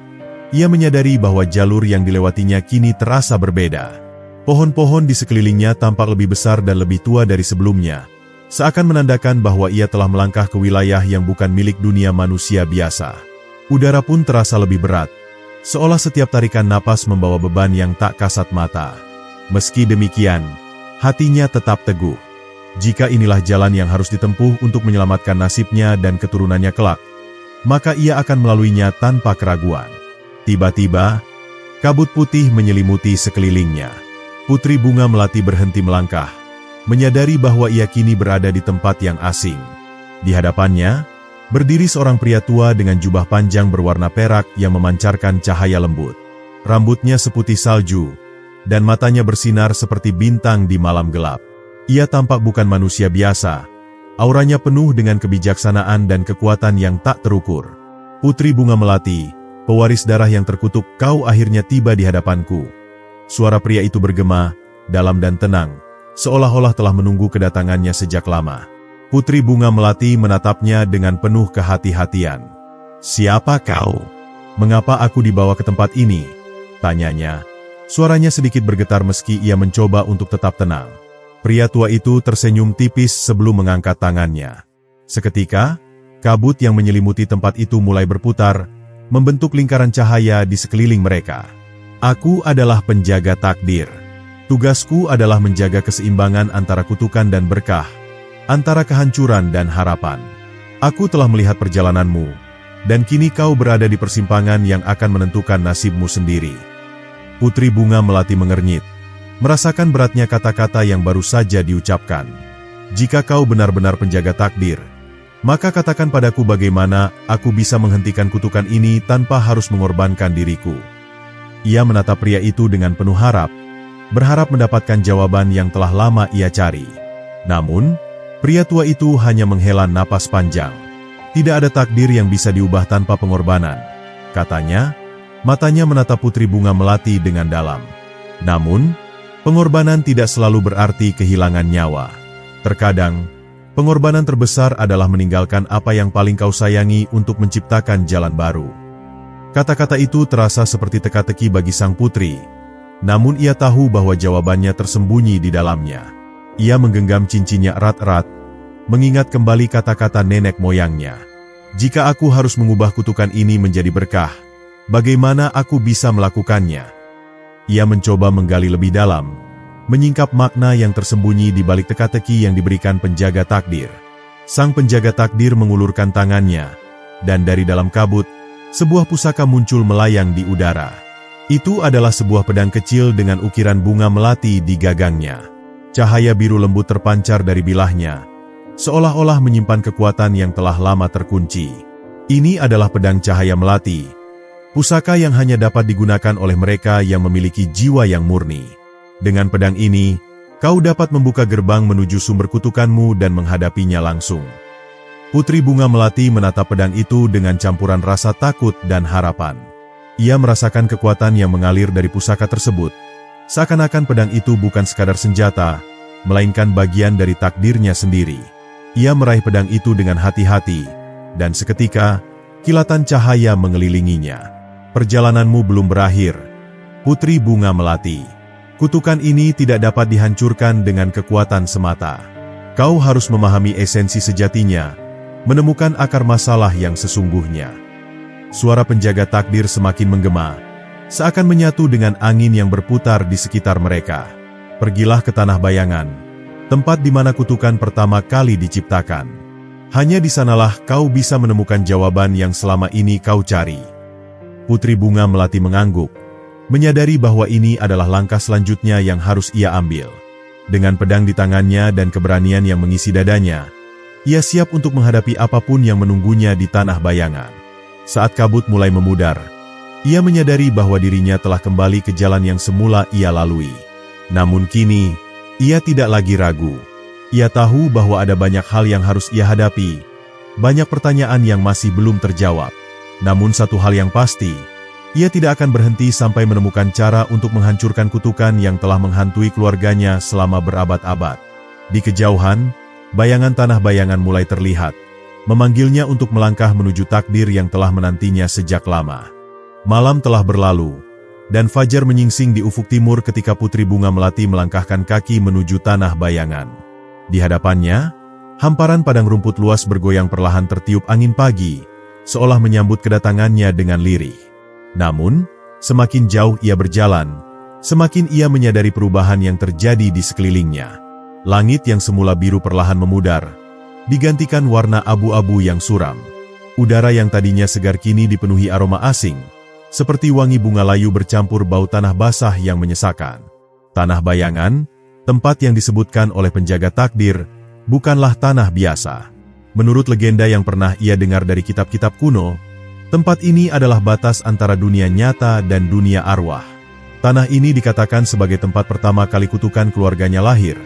ia menyadari bahwa jalur yang dilewatinya kini terasa berbeda. Pohon-pohon di sekelilingnya tampak lebih besar dan lebih tua dari sebelumnya, seakan menandakan bahwa ia telah melangkah ke wilayah yang bukan milik dunia manusia biasa. Udara pun terasa lebih berat, seolah setiap tarikan napas membawa beban yang tak kasat mata. Meski demikian, hatinya tetap teguh. Jika inilah jalan yang harus ditempuh untuk menyelamatkan nasibnya dan keturunannya kelak, maka ia akan melaluinya tanpa keraguan. Tiba-tiba, kabut putih menyelimuti sekelilingnya. Putri Bunga Melati berhenti melangkah, menyadari bahwa ia kini berada di tempat yang asing. Di hadapannya, berdiri seorang pria tua dengan jubah panjang berwarna perak yang memancarkan cahaya lembut. Rambutnya seputih salju, dan matanya bersinar seperti bintang di malam gelap. Ia tampak bukan manusia biasa, auranya penuh dengan kebijaksanaan dan kekuatan yang tak terukur. "Putri Bunga Melati, pewaris darah yang terkutuk, kau akhirnya tiba di hadapanku." Suara pria itu bergema, dalam dan tenang, seolah-olah telah menunggu kedatangannya sejak lama. Putri Bunga Melati menatapnya dengan penuh kehati-hatian. "Siapa kau? Mengapa aku dibawa ke tempat ini?" tanyanya. Suaranya sedikit bergetar meski ia mencoba untuk tetap tenang. Pria tua itu tersenyum tipis sebelum mengangkat tangannya. Seketika, kabut yang menyelimuti tempat itu mulai berputar, membentuk lingkaran cahaya di sekeliling mereka. "Aku adalah penjaga takdir. Tugasku adalah menjaga keseimbangan antara kutukan dan berkah, antara kehancuran dan harapan. Aku telah melihat perjalananmu, dan kini kau berada di persimpangan yang akan menentukan nasibmu sendiri." Putri Bunga Melati mengernyit, merasakan beratnya kata-kata yang baru saja diucapkan. "Jika kau benar-benar penjaga takdir, maka katakan padaku bagaimana aku bisa menghentikan kutukan ini tanpa harus mengorbankan diriku." Ia menatap pria itu dengan penuh harap, berharap mendapatkan jawaban yang telah lama ia cari. Namun, pria tua itu hanya menghela napas panjang. "Tidak ada takdir yang bisa diubah tanpa pengorbanan," katanya. Matanya menatap Putri Bunga Melati dengan dalam. "Namun, pengorbanan tidak selalu berarti kehilangan nyawa. Terkadang, Pengorbanan terbesar adalah meninggalkan apa yang paling kau sayangi untuk menciptakan jalan baru. Kata-kata itu terasa seperti teka-teki bagi sang putri, namun ia tahu bahwa jawabannya tersembunyi di dalamnya. Ia menggenggam cincinnya erat-erat, mengingat kembali kata-kata nenek moyangnya. Jika aku harus mengubah kutukan ini menjadi berkah, bagaimana aku bisa melakukannya? Ia mencoba menggali lebih dalam, menyingkap makna yang tersembunyi di balik teka-teki yang diberikan penjaga takdir. Sang penjaga takdir mengulurkan tangannya, dan dari dalam kabut, sebuah pusaka muncul melayang di udara. Itu adalah sebuah pedang kecil dengan ukiran bunga melati di gagangnya. Cahaya biru lembut terpancar dari bilahnya, seolah-olah menyimpan kekuatan yang telah lama terkunci. Ini adalah pedang cahaya melati, pusaka yang hanya dapat digunakan oleh mereka yang memiliki jiwa yang murni. Dengan pedang ini, kau dapat membuka gerbang menuju sumber kutukanmu dan menghadapinya langsung. Putri Bunga Melati menatap pedang itu dengan campuran rasa takut dan harapan. Ia merasakan kekuatan yang mengalir dari pusaka tersebut. Seakan-akan pedang itu bukan sekadar senjata, melainkan bagian dari takdirnya sendiri. Ia meraih pedang itu dengan hati-hati, dan seketika, kilatan cahaya mengelilinginya. Perjalananmu belum berakhir, Putri Bunga Melati. Kutukan ini tidak dapat dihancurkan dengan kekuatan semata. Kau harus memahami esensi sejatinya, menemukan akar masalah yang sesungguhnya. Suara penjaga takdir semakin menggema, seakan menyatu dengan angin yang berputar di sekitar mereka. Pergilah ke tanah bayangan, tempat di mana kutukan pertama kali diciptakan. Hanya di sanalah kau bisa menemukan jawaban yang selama ini kau cari. Putri Bunga Melati mengangguk, menyadari bahwa ini adalah langkah selanjutnya yang harus ia ambil. Dengan pedang di tangannya dan keberanian yang mengisi dadanya, ia siap untuk menghadapi apapun yang menunggunya di tanah bayangan. Saat kabut mulai memudar, ia menyadari bahwa dirinya telah kembali ke jalan yang semula ia lalui. Namun kini, ia tidak lagi ragu. Ia tahu bahwa ada banyak hal yang harus ia hadapi, banyak pertanyaan yang masih belum terjawab. Namun satu hal yang pasti, ia tidak akan berhenti sampai menemukan cara untuk menghancurkan kutukan yang telah menghantui keluarganya selama berabad-abad. Di kejauhan, bayangan tanah bayangan mulai terlihat, memanggilnya untuk melangkah menuju takdir yang telah menantinya sejak lama. Malam telah berlalu, dan fajar menyingsing di ufuk timur ketika Putri Bunga Melati melangkahkan kaki menuju tanah bayangan. Di hadapannya, hamparan padang rumput luas bergoyang perlahan tertiup angin pagi, seolah menyambut kedatangannya dengan lirih. Namun, semakin jauh ia berjalan, semakin ia menyadari perubahan yang terjadi di sekelilingnya. Langit yang semula biru perlahan memudar, digantikan warna abu-abu yang suram. Udara yang tadinya segar kini dipenuhi aroma asing, seperti wangi bunga layu bercampur bau tanah basah yang menyesakan. Tanah bayangan, tempat yang disebutkan oleh penjaga takdir, bukanlah tanah biasa. Menurut legenda yang pernah ia dengar dari kitab-kitab kuno, tempat ini adalah batas antara dunia nyata dan dunia arwah. Tanah ini dikatakan sebagai tempat pertama kali kutukan keluarganya lahir.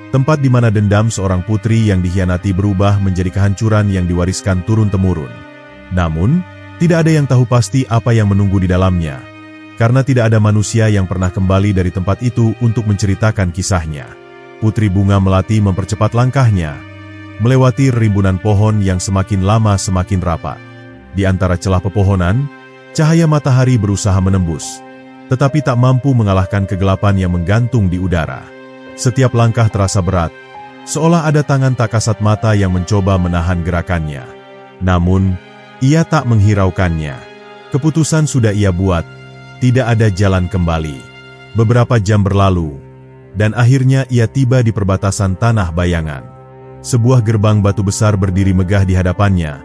Tempat di mana dendam seorang putri yang dikhianati berubah menjadi kehancuran yang diwariskan turun-temurun. Namun, tidak ada yang tahu pasti apa yang menunggu di dalamnya. Karena tidak ada manusia yang pernah kembali dari tempat itu untuk menceritakan kisahnya. Putri Bunga Melati mempercepat langkahnya, melewati rimbunan pohon yang semakin lama semakin rapat. Di antara celah pepohonan, cahaya matahari berusaha menembus, tetapi tak mampu mengalahkan kegelapan yang menggantung di udara. Setiap langkah terasa berat, seolah ada tangan tak kasat mata yang mencoba menahan gerakannya. Namun, ia tak menghiraukannya. Keputusan sudah ia buat, tidak ada jalan kembali. Beberapa jam berlalu, dan akhirnya ia tiba di perbatasan tanah bayangan. Sebuah gerbang batu besar berdiri megah di hadapannya,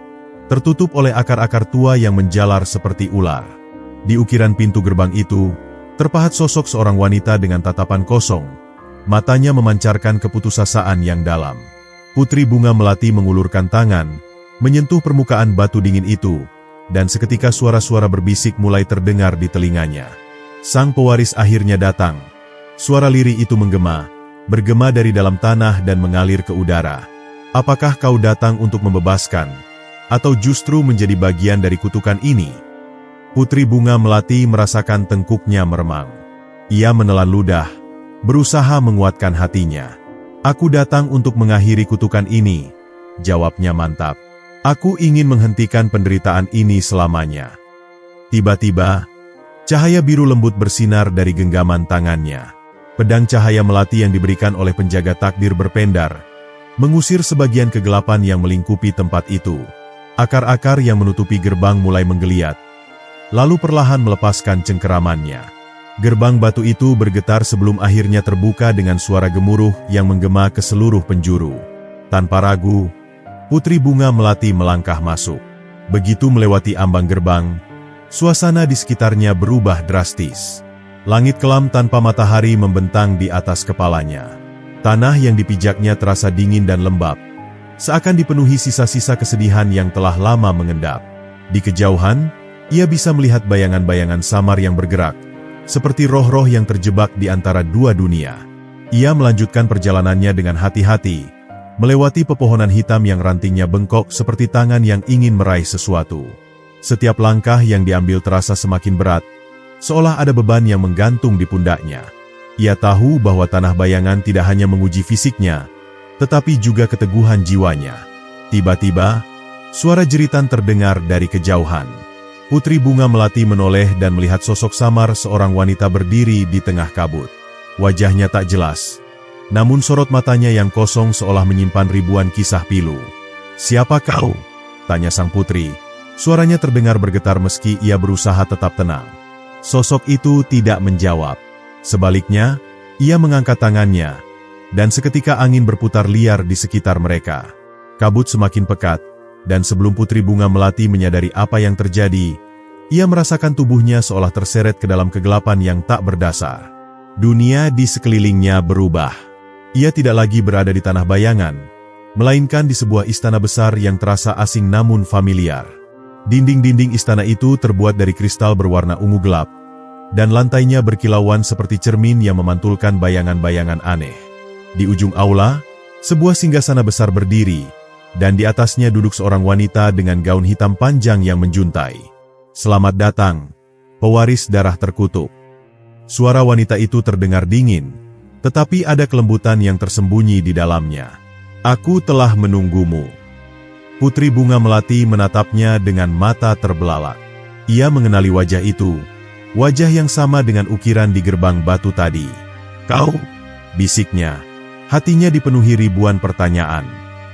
tertutup oleh akar-akar tua yang menjalar seperti ular. Di ukiran pintu gerbang itu, terpahat sosok seorang wanita dengan tatapan kosong. Matanya memancarkan keputusasaan yang dalam. Putri Bunga Melati mengulurkan tangan, menyentuh permukaan batu dingin itu, dan seketika suara-suara berbisik mulai terdengar di telinganya. Sang pewaris akhirnya datang. Suara lirih itu menggema, bergema dari dalam tanah dan mengalir ke udara. Apakah kau datang untuk membebaskan, atau justru menjadi bagian dari kutukan ini? Putri Bunga Melati merasakan tengkuknya meremang. Ia menelan ludah, berusaha menguatkan hatinya. Aku datang untuk mengakhiri kutukan ini, jawabnya mantap. Aku ingin menghentikan penderitaan ini selamanya. Tiba-tiba, cahaya biru lembut bersinar dari genggaman tangannya. Pedang cahaya melati yang diberikan oleh penjaga takdir berpendar, mengusir sebagian kegelapan yang melingkupi tempat itu. Akar-akar yang menutupi gerbang mulai menggeliat, lalu perlahan melepaskan cengkeramannya. Gerbang batu itu bergetar sebelum akhirnya terbuka dengan suara gemuruh yang menggema ke seluruh penjuru. Tanpa ragu, Putri Bunga Melati melangkah masuk. Begitu melewati ambang gerbang, suasana di sekitarnya berubah drastis. Langit kelam tanpa matahari membentang di atas kepalanya. Tanah yang dipijaknya terasa dingin dan lembab, seakan dipenuhi sisa-sisa kesedihan yang telah lama mengendap. Di kejauhan, ia bisa melihat bayangan-bayangan samar yang bergerak, seperti roh-roh yang terjebak di antara dua dunia. Ia melanjutkan perjalanannya dengan hati-hati, melewati pepohonan hitam yang rantingnya bengkok seperti tangan yang ingin meraih sesuatu. Setiap langkah yang diambil terasa semakin berat, seolah ada beban yang menggantung di pundaknya. Ia tahu bahwa tanah bayangan tidak hanya menguji fisiknya, tetapi juga keteguhan jiwanya. Tiba-tiba, suara jeritan terdengar dari kejauhan. Putri Bunga Melati menoleh dan melihat sosok samar seorang wanita berdiri di tengah kabut. Wajahnya tak jelas, namun sorot matanya yang kosong seolah menyimpan ribuan kisah pilu. "Siapa kau?" tanya sang putri. Suaranya terdengar bergetar meski ia berusaha tetap tenang. Sosok itu tidak menjawab. Sebaliknya, ia mengangkat tangannya, dan seketika angin berputar liar di sekitar mereka. Kabut semakin pekat, dan sebelum Putri Bunga Melati menyadari apa yang terjadi, ia merasakan tubuhnya seolah terseret ke dalam kegelapan yang tak berdasar. Dunia di sekelilingnya berubah. Ia tidak lagi berada di tanah bayangan, melainkan di sebuah istana besar yang terasa asing namun familiar. Dinding-dinding istana itu terbuat dari kristal berwarna ungu gelap, dan lantainya berkilauan seperti cermin yang memantulkan bayangan-bayangan aneh. Di ujung aula, sebuah singgasana besar berdiri, dan di atasnya duduk seorang wanita dengan gaun hitam panjang yang menjuntai. "Selamat datang, pewaris darah terkutuk." Suara wanita itu terdengar dingin, tetapi ada kelembutan yang tersembunyi di dalamnya. "Aku telah menunggumu." Putri Bunga Melati menatapnya dengan mata terbelalak. Ia mengenali wajah itu, wajah yang sama dengan ukiran di gerbang batu tadi. "Kau?" bisiknya. Hatinya dipenuhi ribuan pertanyaan.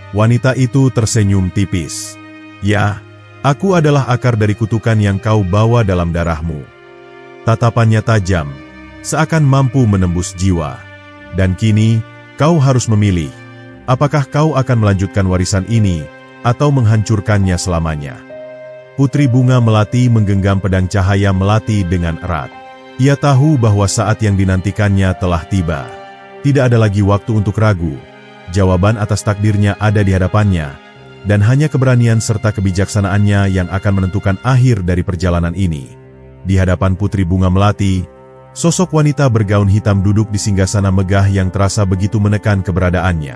Wanita itu tersenyum tipis. "Ya, aku adalah akar dari kutukan yang kau bawa dalam darahmu." Tatapannya tajam, seakan mampu menembus jiwa. "Dan kini, kau harus memilih. Apakah kau akan melanjutkan warisan ini, atau menghancurkannya selamanya?" Putri Bunga Melati menggenggam pedang cahaya melati dengan erat. Ia tahu bahwa saat yang dinantikannya telah tiba. Tidak ada lagi waktu untuk ragu. Jawaban atas takdirnya ada di hadapannya, dan hanya keberanian serta kebijaksanaannya yang akan menentukan akhir dari perjalanan ini. Di hadapan Putri Bunga Melati, sosok wanita bergaun hitam duduk di singgasana megah yang terasa begitu menekan keberadaannya.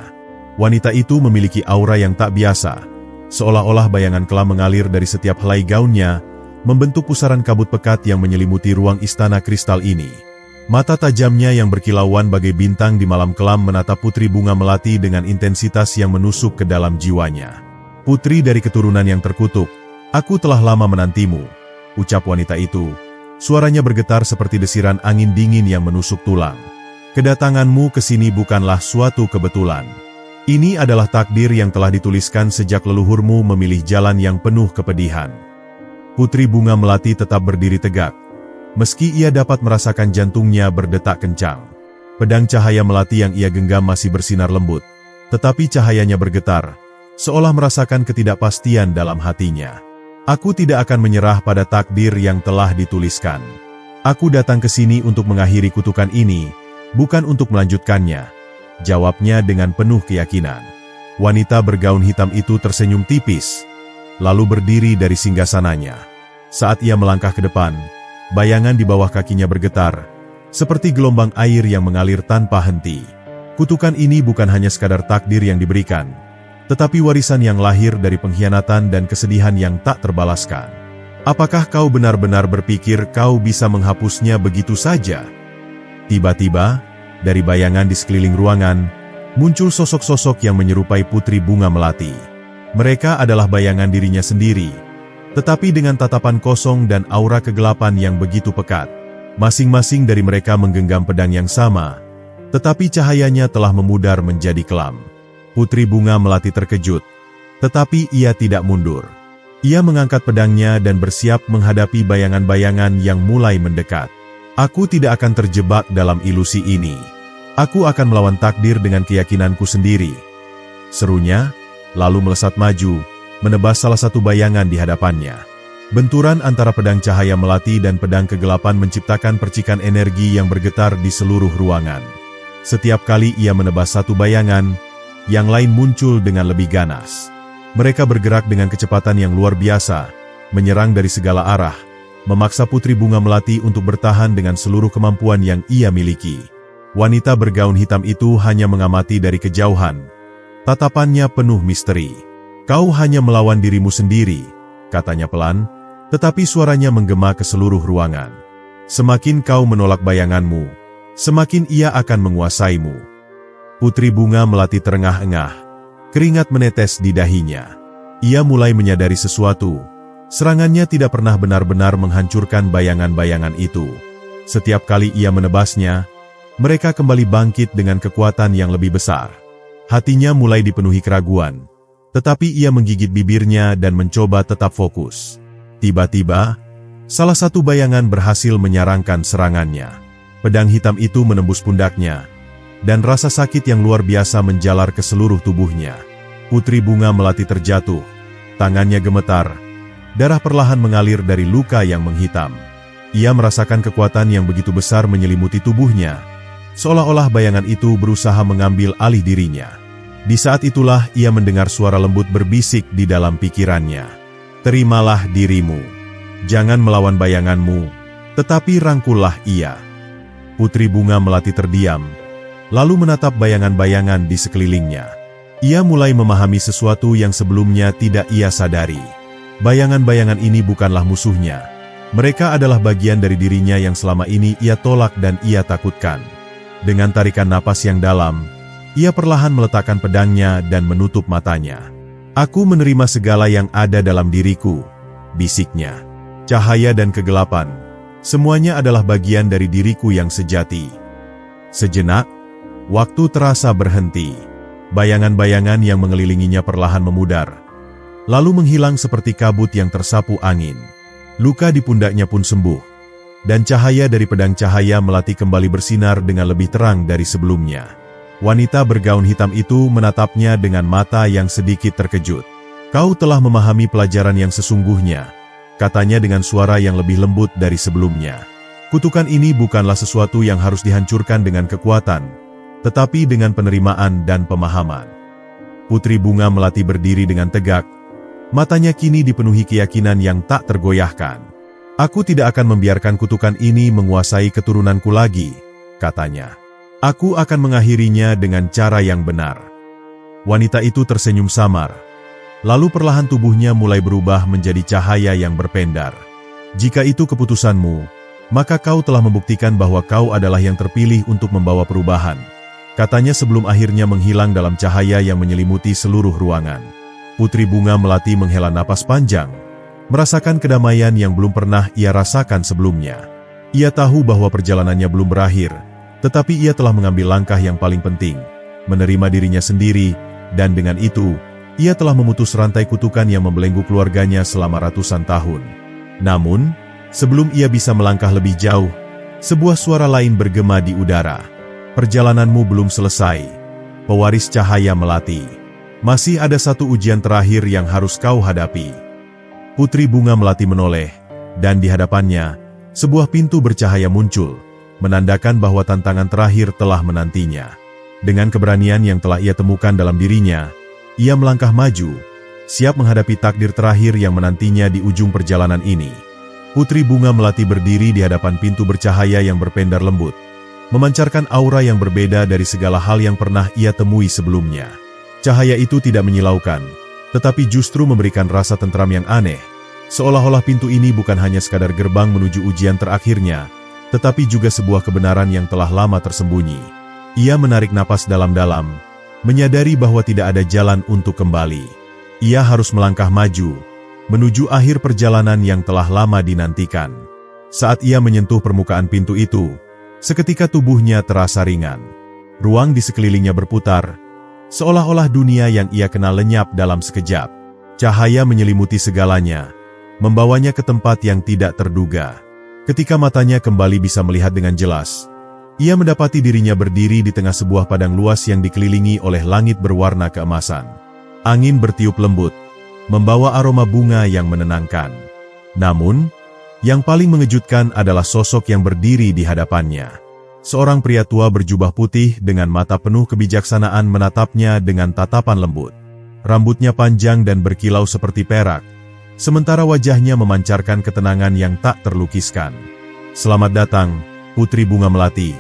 Wanita itu memiliki aura yang tak biasa, seolah-olah bayangan kelam mengalir dari setiap helai gaunnya, membentuk pusaran kabut pekat yang menyelimuti ruang istana kristal ini. Mata tajamnya yang berkilauan bagai bintang di malam kelam menatap Putri Bunga Melati dengan intensitas yang menusuk ke dalam jiwanya. "Putri dari keturunan yang terkutuk, aku telah lama menantimu," ucap wanita itu. Suaranya bergetar seperti desiran angin dingin yang menusuk tulang. "Kedatanganmu ke sini bukanlah suatu kebetulan. Ini adalah takdir yang telah dituliskan sejak leluhurmu memilih jalan yang penuh kepedihan." Putri Bunga Melati tetap berdiri tegak, meski ia dapat merasakan jantungnya berdetak kencang. Pedang cahaya melati yang ia genggam masih bersinar lembut, tetapi cahayanya bergetar, seolah merasakan ketidakpastian dalam hatinya. "Aku tidak akan menyerah pada takdir yang telah dituliskan. Aku datang ke sini untuk mengakhiri kutukan ini, bukan untuk melanjutkannya," jawabnya dengan penuh keyakinan. Wanita bergaun hitam itu tersenyum tipis, lalu berdiri dari singgasananya. Saat ia melangkah ke depan, bayangan di bawah kakinya bergetar, seperti gelombang air yang mengalir tanpa henti. Kutukan ini bukan hanya sekadar takdir yang diberikan, tetapi warisan yang lahir dari pengkhianatan dan kesedihan yang tak terbalaskan. "Apakah kau benar-benar berpikir kau bisa menghapusnya begitu saja?" Tiba-tiba, dari bayangan di sekeliling ruangan, Muncul sosok-sosok yang menyerupai Putri Bunga Melati. Mereka adalah bayangan dirinya sendiri, tetapi dengan tatapan kosong dan aura kegelapan yang begitu pekat. Masing-masing dari mereka menggenggam pedang yang sama, tetapi cahayanya telah memudar menjadi kelam. Putri Bunga Melati terkejut, tetapi ia tidak mundur. Ia mengangkat pedangnya dan bersiap menghadapi bayangan-bayangan yang mulai mendekat. Aku tidak akan terjebak dalam ilusi ini. Aku akan melawan takdir dengan keyakinanku sendiri, serunya, lalu melesat maju, menebas salah satu bayangan di hadapannya. Benturan antara pedang cahaya melati dan pedang kegelapan menciptakan percikan energi yang bergetar di seluruh ruangan. Setiap kali ia menebas satu bayangan, yang lain muncul dengan lebih ganas. Mereka bergerak dengan kecepatan yang luar biasa, menyerang dari segala arah, memaksa Putri Bunga Melati untuk bertahan dengan seluruh kemampuan yang ia miliki. Wanita bergaun hitam itu hanya mengamati dari kejauhan. Tatapannya penuh misteri. "Kau hanya melawan dirimu sendiri," katanya pelan, tetapi suaranya menggema ke seluruh ruangan. "Semakin kau menolak bayanganmu, semakin ia akan menguasaimu." Putri Bunga Melati terengah-engah. Keringat menetes di dahinya. Ia mulai menyadari sesuatu. Serangannya tidak pernah benar-benar menghancurkan bayangan-bayangan itu. Setiap kali ia menebasnya, mereka kembali bangkit dengan kekuatan yang lebih besar. Hatinya mulai dipenuhi keraguan, tetapi ia menggigit bibirnya dan mencoba tetap fokus. Tiba-tiba, salah satu bayangan berhasil menyarangkan serangannya. Pedang hitam itu menembus pundaknya, dan rasa sakit yang luar biasa menjalar ke seluruh tubuhnya. Putri Bunga Melati terjatuh, tangannya gemetar, darah perlahan mengalir dari luka yang menghitam. Ia merasakan kekuatan yang begitu besar menyelimuti tubuhnya, seolah-olah bayangan itu berusaha mengambil alih dirinya. Di saat itulah ia mendengar suara lembut berbisik di dalam pikirannya. "Terimalah dirimu. Jangan melawan bayanganmu, tetapi rangkullah ia." Putri Bunga Melati terdiam, lalu menatap bayangan-bayangan di sekelilingnya. Ia mulai memahami sesuatu yang sebelumnya tidak ia sadari. Bayangan-bayangan ini bukanlah musuhnya. Mereka adalah bagian dari dirinya yang selama ini ia tolak dan ia takutkan. Dengan tarikan napas yang dalam, ia perlahan meletakkan pedangnya dan menutup matanya. "Aku menerima segala yang ada dalam diriku," bisiknya. "Cahaya dan kegelapan, semuanya adalah bagian dari diriku yang sejati." Sejenak, waktu terasa berhenti. Bayangan-bayangan yang mengelilinginya perlahan memudar, lalu menghilang seperti kabut yang tersapu angin. Luka di pundaknya pun sembuh, dan cahaya dari pedang cahaya melati kembali bersinar dengan lebih terang dari sebelumnya. Wanita bergaun hitam itu menatapnya dengan mata yang sedikit terkejut. "Kau telah memahami pelajaran yang sesungguhnya," katanya dengan suara yang lebih lembut dari sebelumnya. "Kutukan ini bukanlah sesuatu yang harus dihancurkan dengan kekuatan, tetapi dengan penerimaan dan pemahaman." Putri Bunga Melati berdiri dengan tegak, matanya kini dipenuhi keyakinan yang tak tergoyahkan. "Aku tidak akan membiarkan kutukan ini menguasai keturunanku lagi," katanya. "Aku akan mengakhirinya dengan cara yang benar." Wanita itu tersenyum samar. Lalu perlahan tubuhnya mulai berubah menjadi cahaya yang berpendar. "Jika itu keputusanmu, maka kau telah membuktikan bahwa kau adalah yang terpilih untuk membawa perubahan," katanya sebelum akhirnya menghilang dalam cahaya yang menyelimuti seluruh ruangan. Putri Bunga Melati menghela napas panjang, merasakan kedamaian yang belum pernah ia rasakan sebelumnya. Ia tahu bahwa perjalanannya belum berakhir, tetapi ia telah mengambil langkah yang paling penting, menerima dirinya sendiri, dan dengan itu, ia telah memutus rantai kutukan yang membelenggu keluarganya selama ratusan tahun. Namun, sebelum ia bisa melangkah lebih jauh, sebuah suara lain bergema di udara. "Perjalananmu belum selesai, pewaris cahaya melati. Masih ada satu ujian terakhir yang harus kau hadapi." Putri Bunga Melati menoleh, dan di hadapannya, sebuah pintu bercahaya muncul, menandakan bahwa tantangan terakhir telah menantinya. Dengan keberanian yang telah ia temukan dalam dirinya, ia melangkah maju, siap menghadapi takdir terakhir yang menantinya di ujung perjalanan ini. Putri Bunga Melati berdiri di hadapan pintu bercahaya yang berpendar lembut, memancarkan aura yang berbeda dari segala hal yang pernah ia temui sebelumnya. Cahaya itu tidak menyilaukan, tetapi justru memberikan rasa tentram yang aneh, seolah-olah pintu ini bukan hanya sekadar gerbang menuju ujian terakhirnya, tetapi juga sebuah kebenaran yang telah lama tersembunyi. Ia menarik napas dalam-dalam, menyadari bahwa tidak ada jalan untuk kembali. Ia harus melangkah maju, menuju akhir perjalanan yang telah lama dinantikan. Saat ia menyentuh permukaan pintu itu, seketika tubuhnya terasa ringan. Ruang di sekelilingnya berputar, seolah-olah dunia yang ia kenal lenyap dalam sekejap. Cahaya menyelimuti segalanya, membawanya ke tempat yang tidak terduga. Ketika matanya kembali bisa melihat dengan jelas, ia mendapati dirinya berdiri di tengah sebuah padang luas yang dikelilingi oleh langit berwarna keemasan. Angin bertiup lembut, membawa aroma bunga yang menenangkan. Namun, yang paling mengejutkan adalah sosok yang berdiri di hadapannya. Seorang pria tua berjubah putih dengan mata penuh kebijaksanaan menatapnya dengan tatapan lembut. Rambutnya panjang dan berkilau seperti perak, sementara wajahnya memancarkan ketenangan yang tak terlukiskan. "Selamat datang, Putri Bunga Melati,"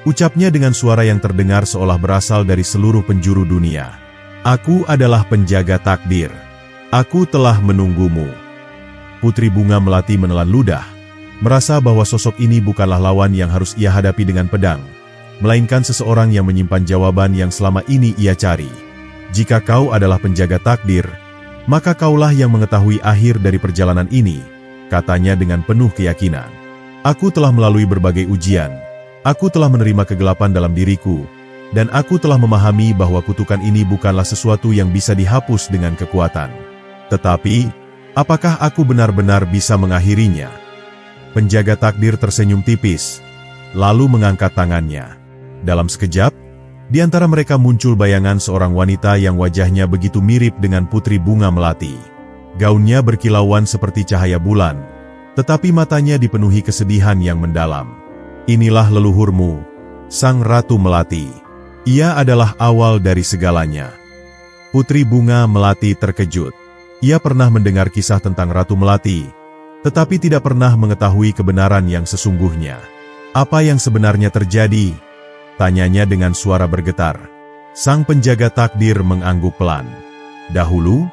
ucapnya dengan suara yang terdengar seolah berasal dari seluruh penjuru dunia. "Aku adalah penjaga takdir. Aku telah menunggumu." Putri Bunga Melati menelan ludah, merasa bahwa sosok ini bukanlah lawan yang harus ia hadapi dengan pedang, melainkan seseorang yang menyimpan jawaban yang selama ini ia cari. "Jika kau adalah penjaga takdir, maka kaulah yang mengetahui akhir dari perjalanan ini," katanya dengan penuh keyakinan. "Aku telah melalui berbagai ujian, aku telah menerima kegelapan dalam diriku, dan aku telah memahami bahwa kutukan ini bukanlah sesuatu yang bisa dihapus dengan kekuatan. Tetapi, apakah aku benar-benar bisa mengakhirinya?" Penjaga takdir tersenyum tipis, lalu mengangkat tangannya. Dalam sekejap, di antara mereka muncul bayangan seorang wanita yang wajahnya begitu mirip dengan Putri Bunga Melati. Gaunnya berkilauan seperti cahaya bulan, tetapi matanya dipenuhi kesedihan yang mendalam. "Inilah leluhurmu, Sang Ratu Melati. Ia adalah awal dari segalanya." Putri Bunga Melati terkejut. Ia pernah mendengar kisah tentang Ratu Melati, tetapi tidak pernah mengetahui kebenaran yang sesungguhnya. "Apa yang sebenarnya terjadi?" tanyanya dengan suara bergetar. Sang penjaga takdir mengangguk pelan. "Dahulu,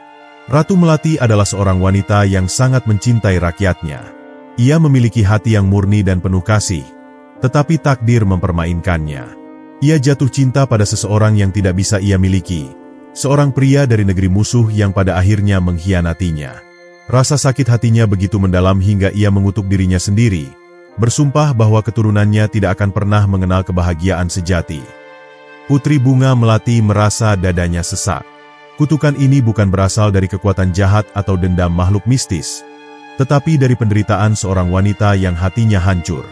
Ratu Melati adalah seorang wanita yang sangat mencintai rakyatnya. Ia memiliki hati yang murni dan penuh kasih, tetapi takdir mempermainkannya. Ia jatuh cinta pada seseorang yang tidak bisa ia miliki, seorang pria dari negeri musuh yang pada akhirnya mengkhianatinya. Rasa sakit hatinya begitu mendalam hingga ia mengutuk dirinya sendiri, bersumpah bahwa keturunannya tidak akan pernah mengenal kebahagiaan sejati." Putri Bunga Melati merasa dadanya sesak. Kutukan ini bukan berasal dari kekuatan jahat atau dendam makhluk mistis, tetapi dari penderitaan seorang wanita yang hatinya hancur.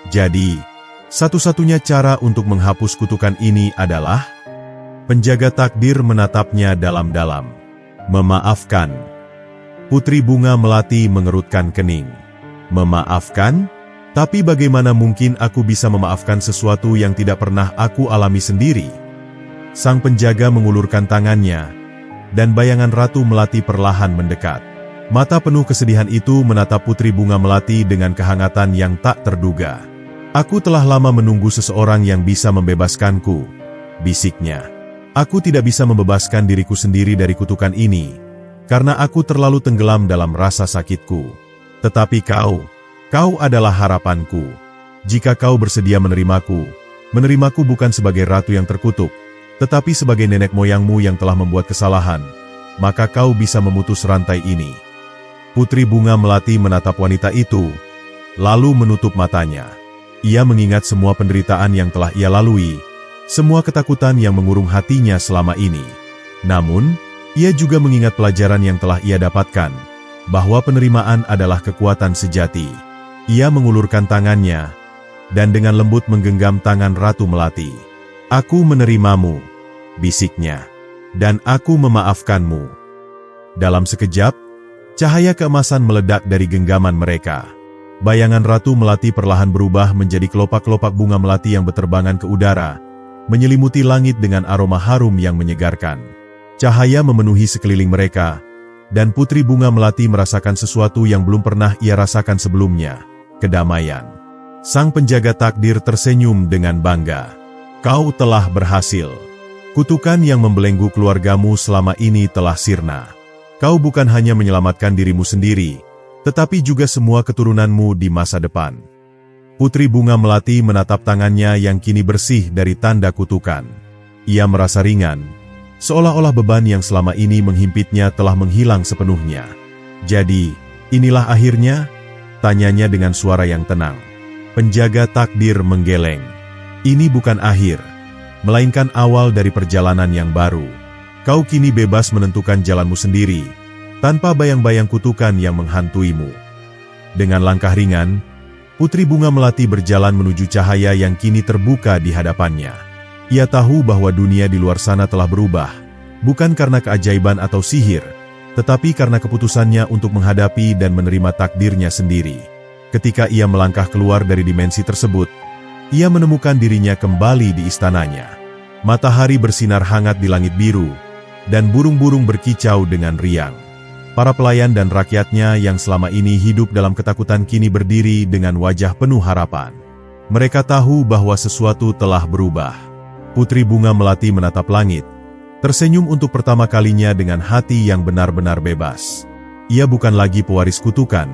Jadi, satu-satunya cara untuk menghapus kutukan ini adalah... Penjaga takdir menatapnya dalam-dalam. "Memaafkan." Putri Bunga Melati mengerutkan kening. "Memaafkan? Tapi bagaimana mungkin aku bisa memaafkan sesuatu yang tidak pernah aku alami sendiri?" Sang penjaga mengulurkan tangannya, dan bayangan Ratu Melati perlahan mendekat. Mata penuh kesedihan itu menatap Putri Bunga Melati dengan kehangatan yang tak terduga. "Aku telah lama menunggu seseorang yang bisa membebaskanku," bisiknya. "Aku tidak bisa membebaskan diriku sendiri dari kutukan ini, karena aku terlalu tenggelam dalam rasa sakitku. Tetapi kau adalah harapanku. Jika kau bersedia menerimaku bukan sebagai ratu yang terkutuk, tetapi sebagai nenek moyangmu yang telah membuat kesalahan, maka kau bisa memutus rantai ini." Putri Bunga Melati menatap wanita itu, lalu menutup matanya. Ia mengingat semua penderitaan yang telah ia lalui, semua ketakutan yang mengurung hatinya selama ini. Namun, ia juga mengingat pelajaran yang telah ia dapatkan, bahwa penerimaan adalah kekuatan sejati. Ia mengulurkan tangannya, dan dengan lembut menggenggam tangan Ratu Melati. "Aku menerimamu," bisiknya, "dan aku memaafkanmu." Dalam sekejap, cahaya keemasan meledak dari genggaman mereka. Bayangan Ratu Melati perlahan berubah menjadi kelopak-kelopak bunga melati yang berterbangan ke udara, menyelimuti langit dengan aroma harum yang menyegarkan. Cahaya memenuhi sekeliling mereka, dan Putri Bunga Melati merasakan sesuatu yang belum pernah ia rasakan sebelumnya, kedamaian. Sang penjaga takdir tersenyum dengan bangga. "Kau telah berhasil. Kutukan yang membelenggu keluargamu selama ini telah sirna. Kau bukan hanya menyelamatkan dirimu sendiri, tetapi juga semua keturunanmu di masa depan." Putri Bunga Melati menatap tangannya yang kini bersih dari tanda kutukan. Ia merasa ringan, seolah-olah beban yang selama ini menghimpitnya telah menghilang sepenuhnya. "Jadi, inilah akhirnya?" tanyanya dengan suara yang tenang. Penjaga takdir menggeleng. "Ini bukan akhir, melainkan awal dari perjalanan yang baru. Kau kini bebas menentukan jalanmu sendiri, tanpa bayang-bayang kutukan yang menghantuimu." Dengan langkah ringan, Putri Bunga Melati berjalan menuju cahaya yang kini terbuka di hadapannya. Ia tahu bahwa dunia di luar sana telah berubah, bukan karena keajaiban atau sihir, tetapi karena keputusannya untuk menghadapi dan menerima takdirnya sendiri. Ketika ia melangkah keluar dari dimensi tersebut, ia menemukan dirinya kembali di istananya. Matahari bersinar hangat di langit biru, dan burung-burung berkicau dengan riang. Para pelayan dan rakyatnya yang selama ini hidup dalam ketakutan kini berdiri dengan wajah penuh harapan. Mereka tahu bahwa sesuatu telah berubah. Putri Bunga Melati menatap langit, tersenyum untuk pertama kalinya dengan hati yang benar-benar bebas. Ia bukan lagi pewaris kutukan,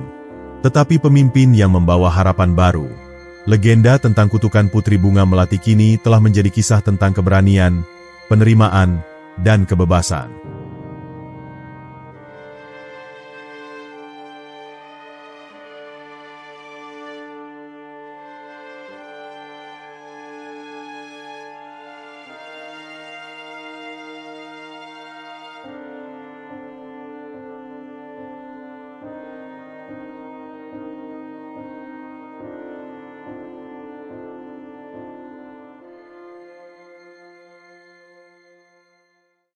tetapi pemimpin yang membawa harapan baru. Legenda tentang kutukan Putri Bunga Melati kini telah menjadi kisah tentang keberanian, penerimaan, dan kebebasan.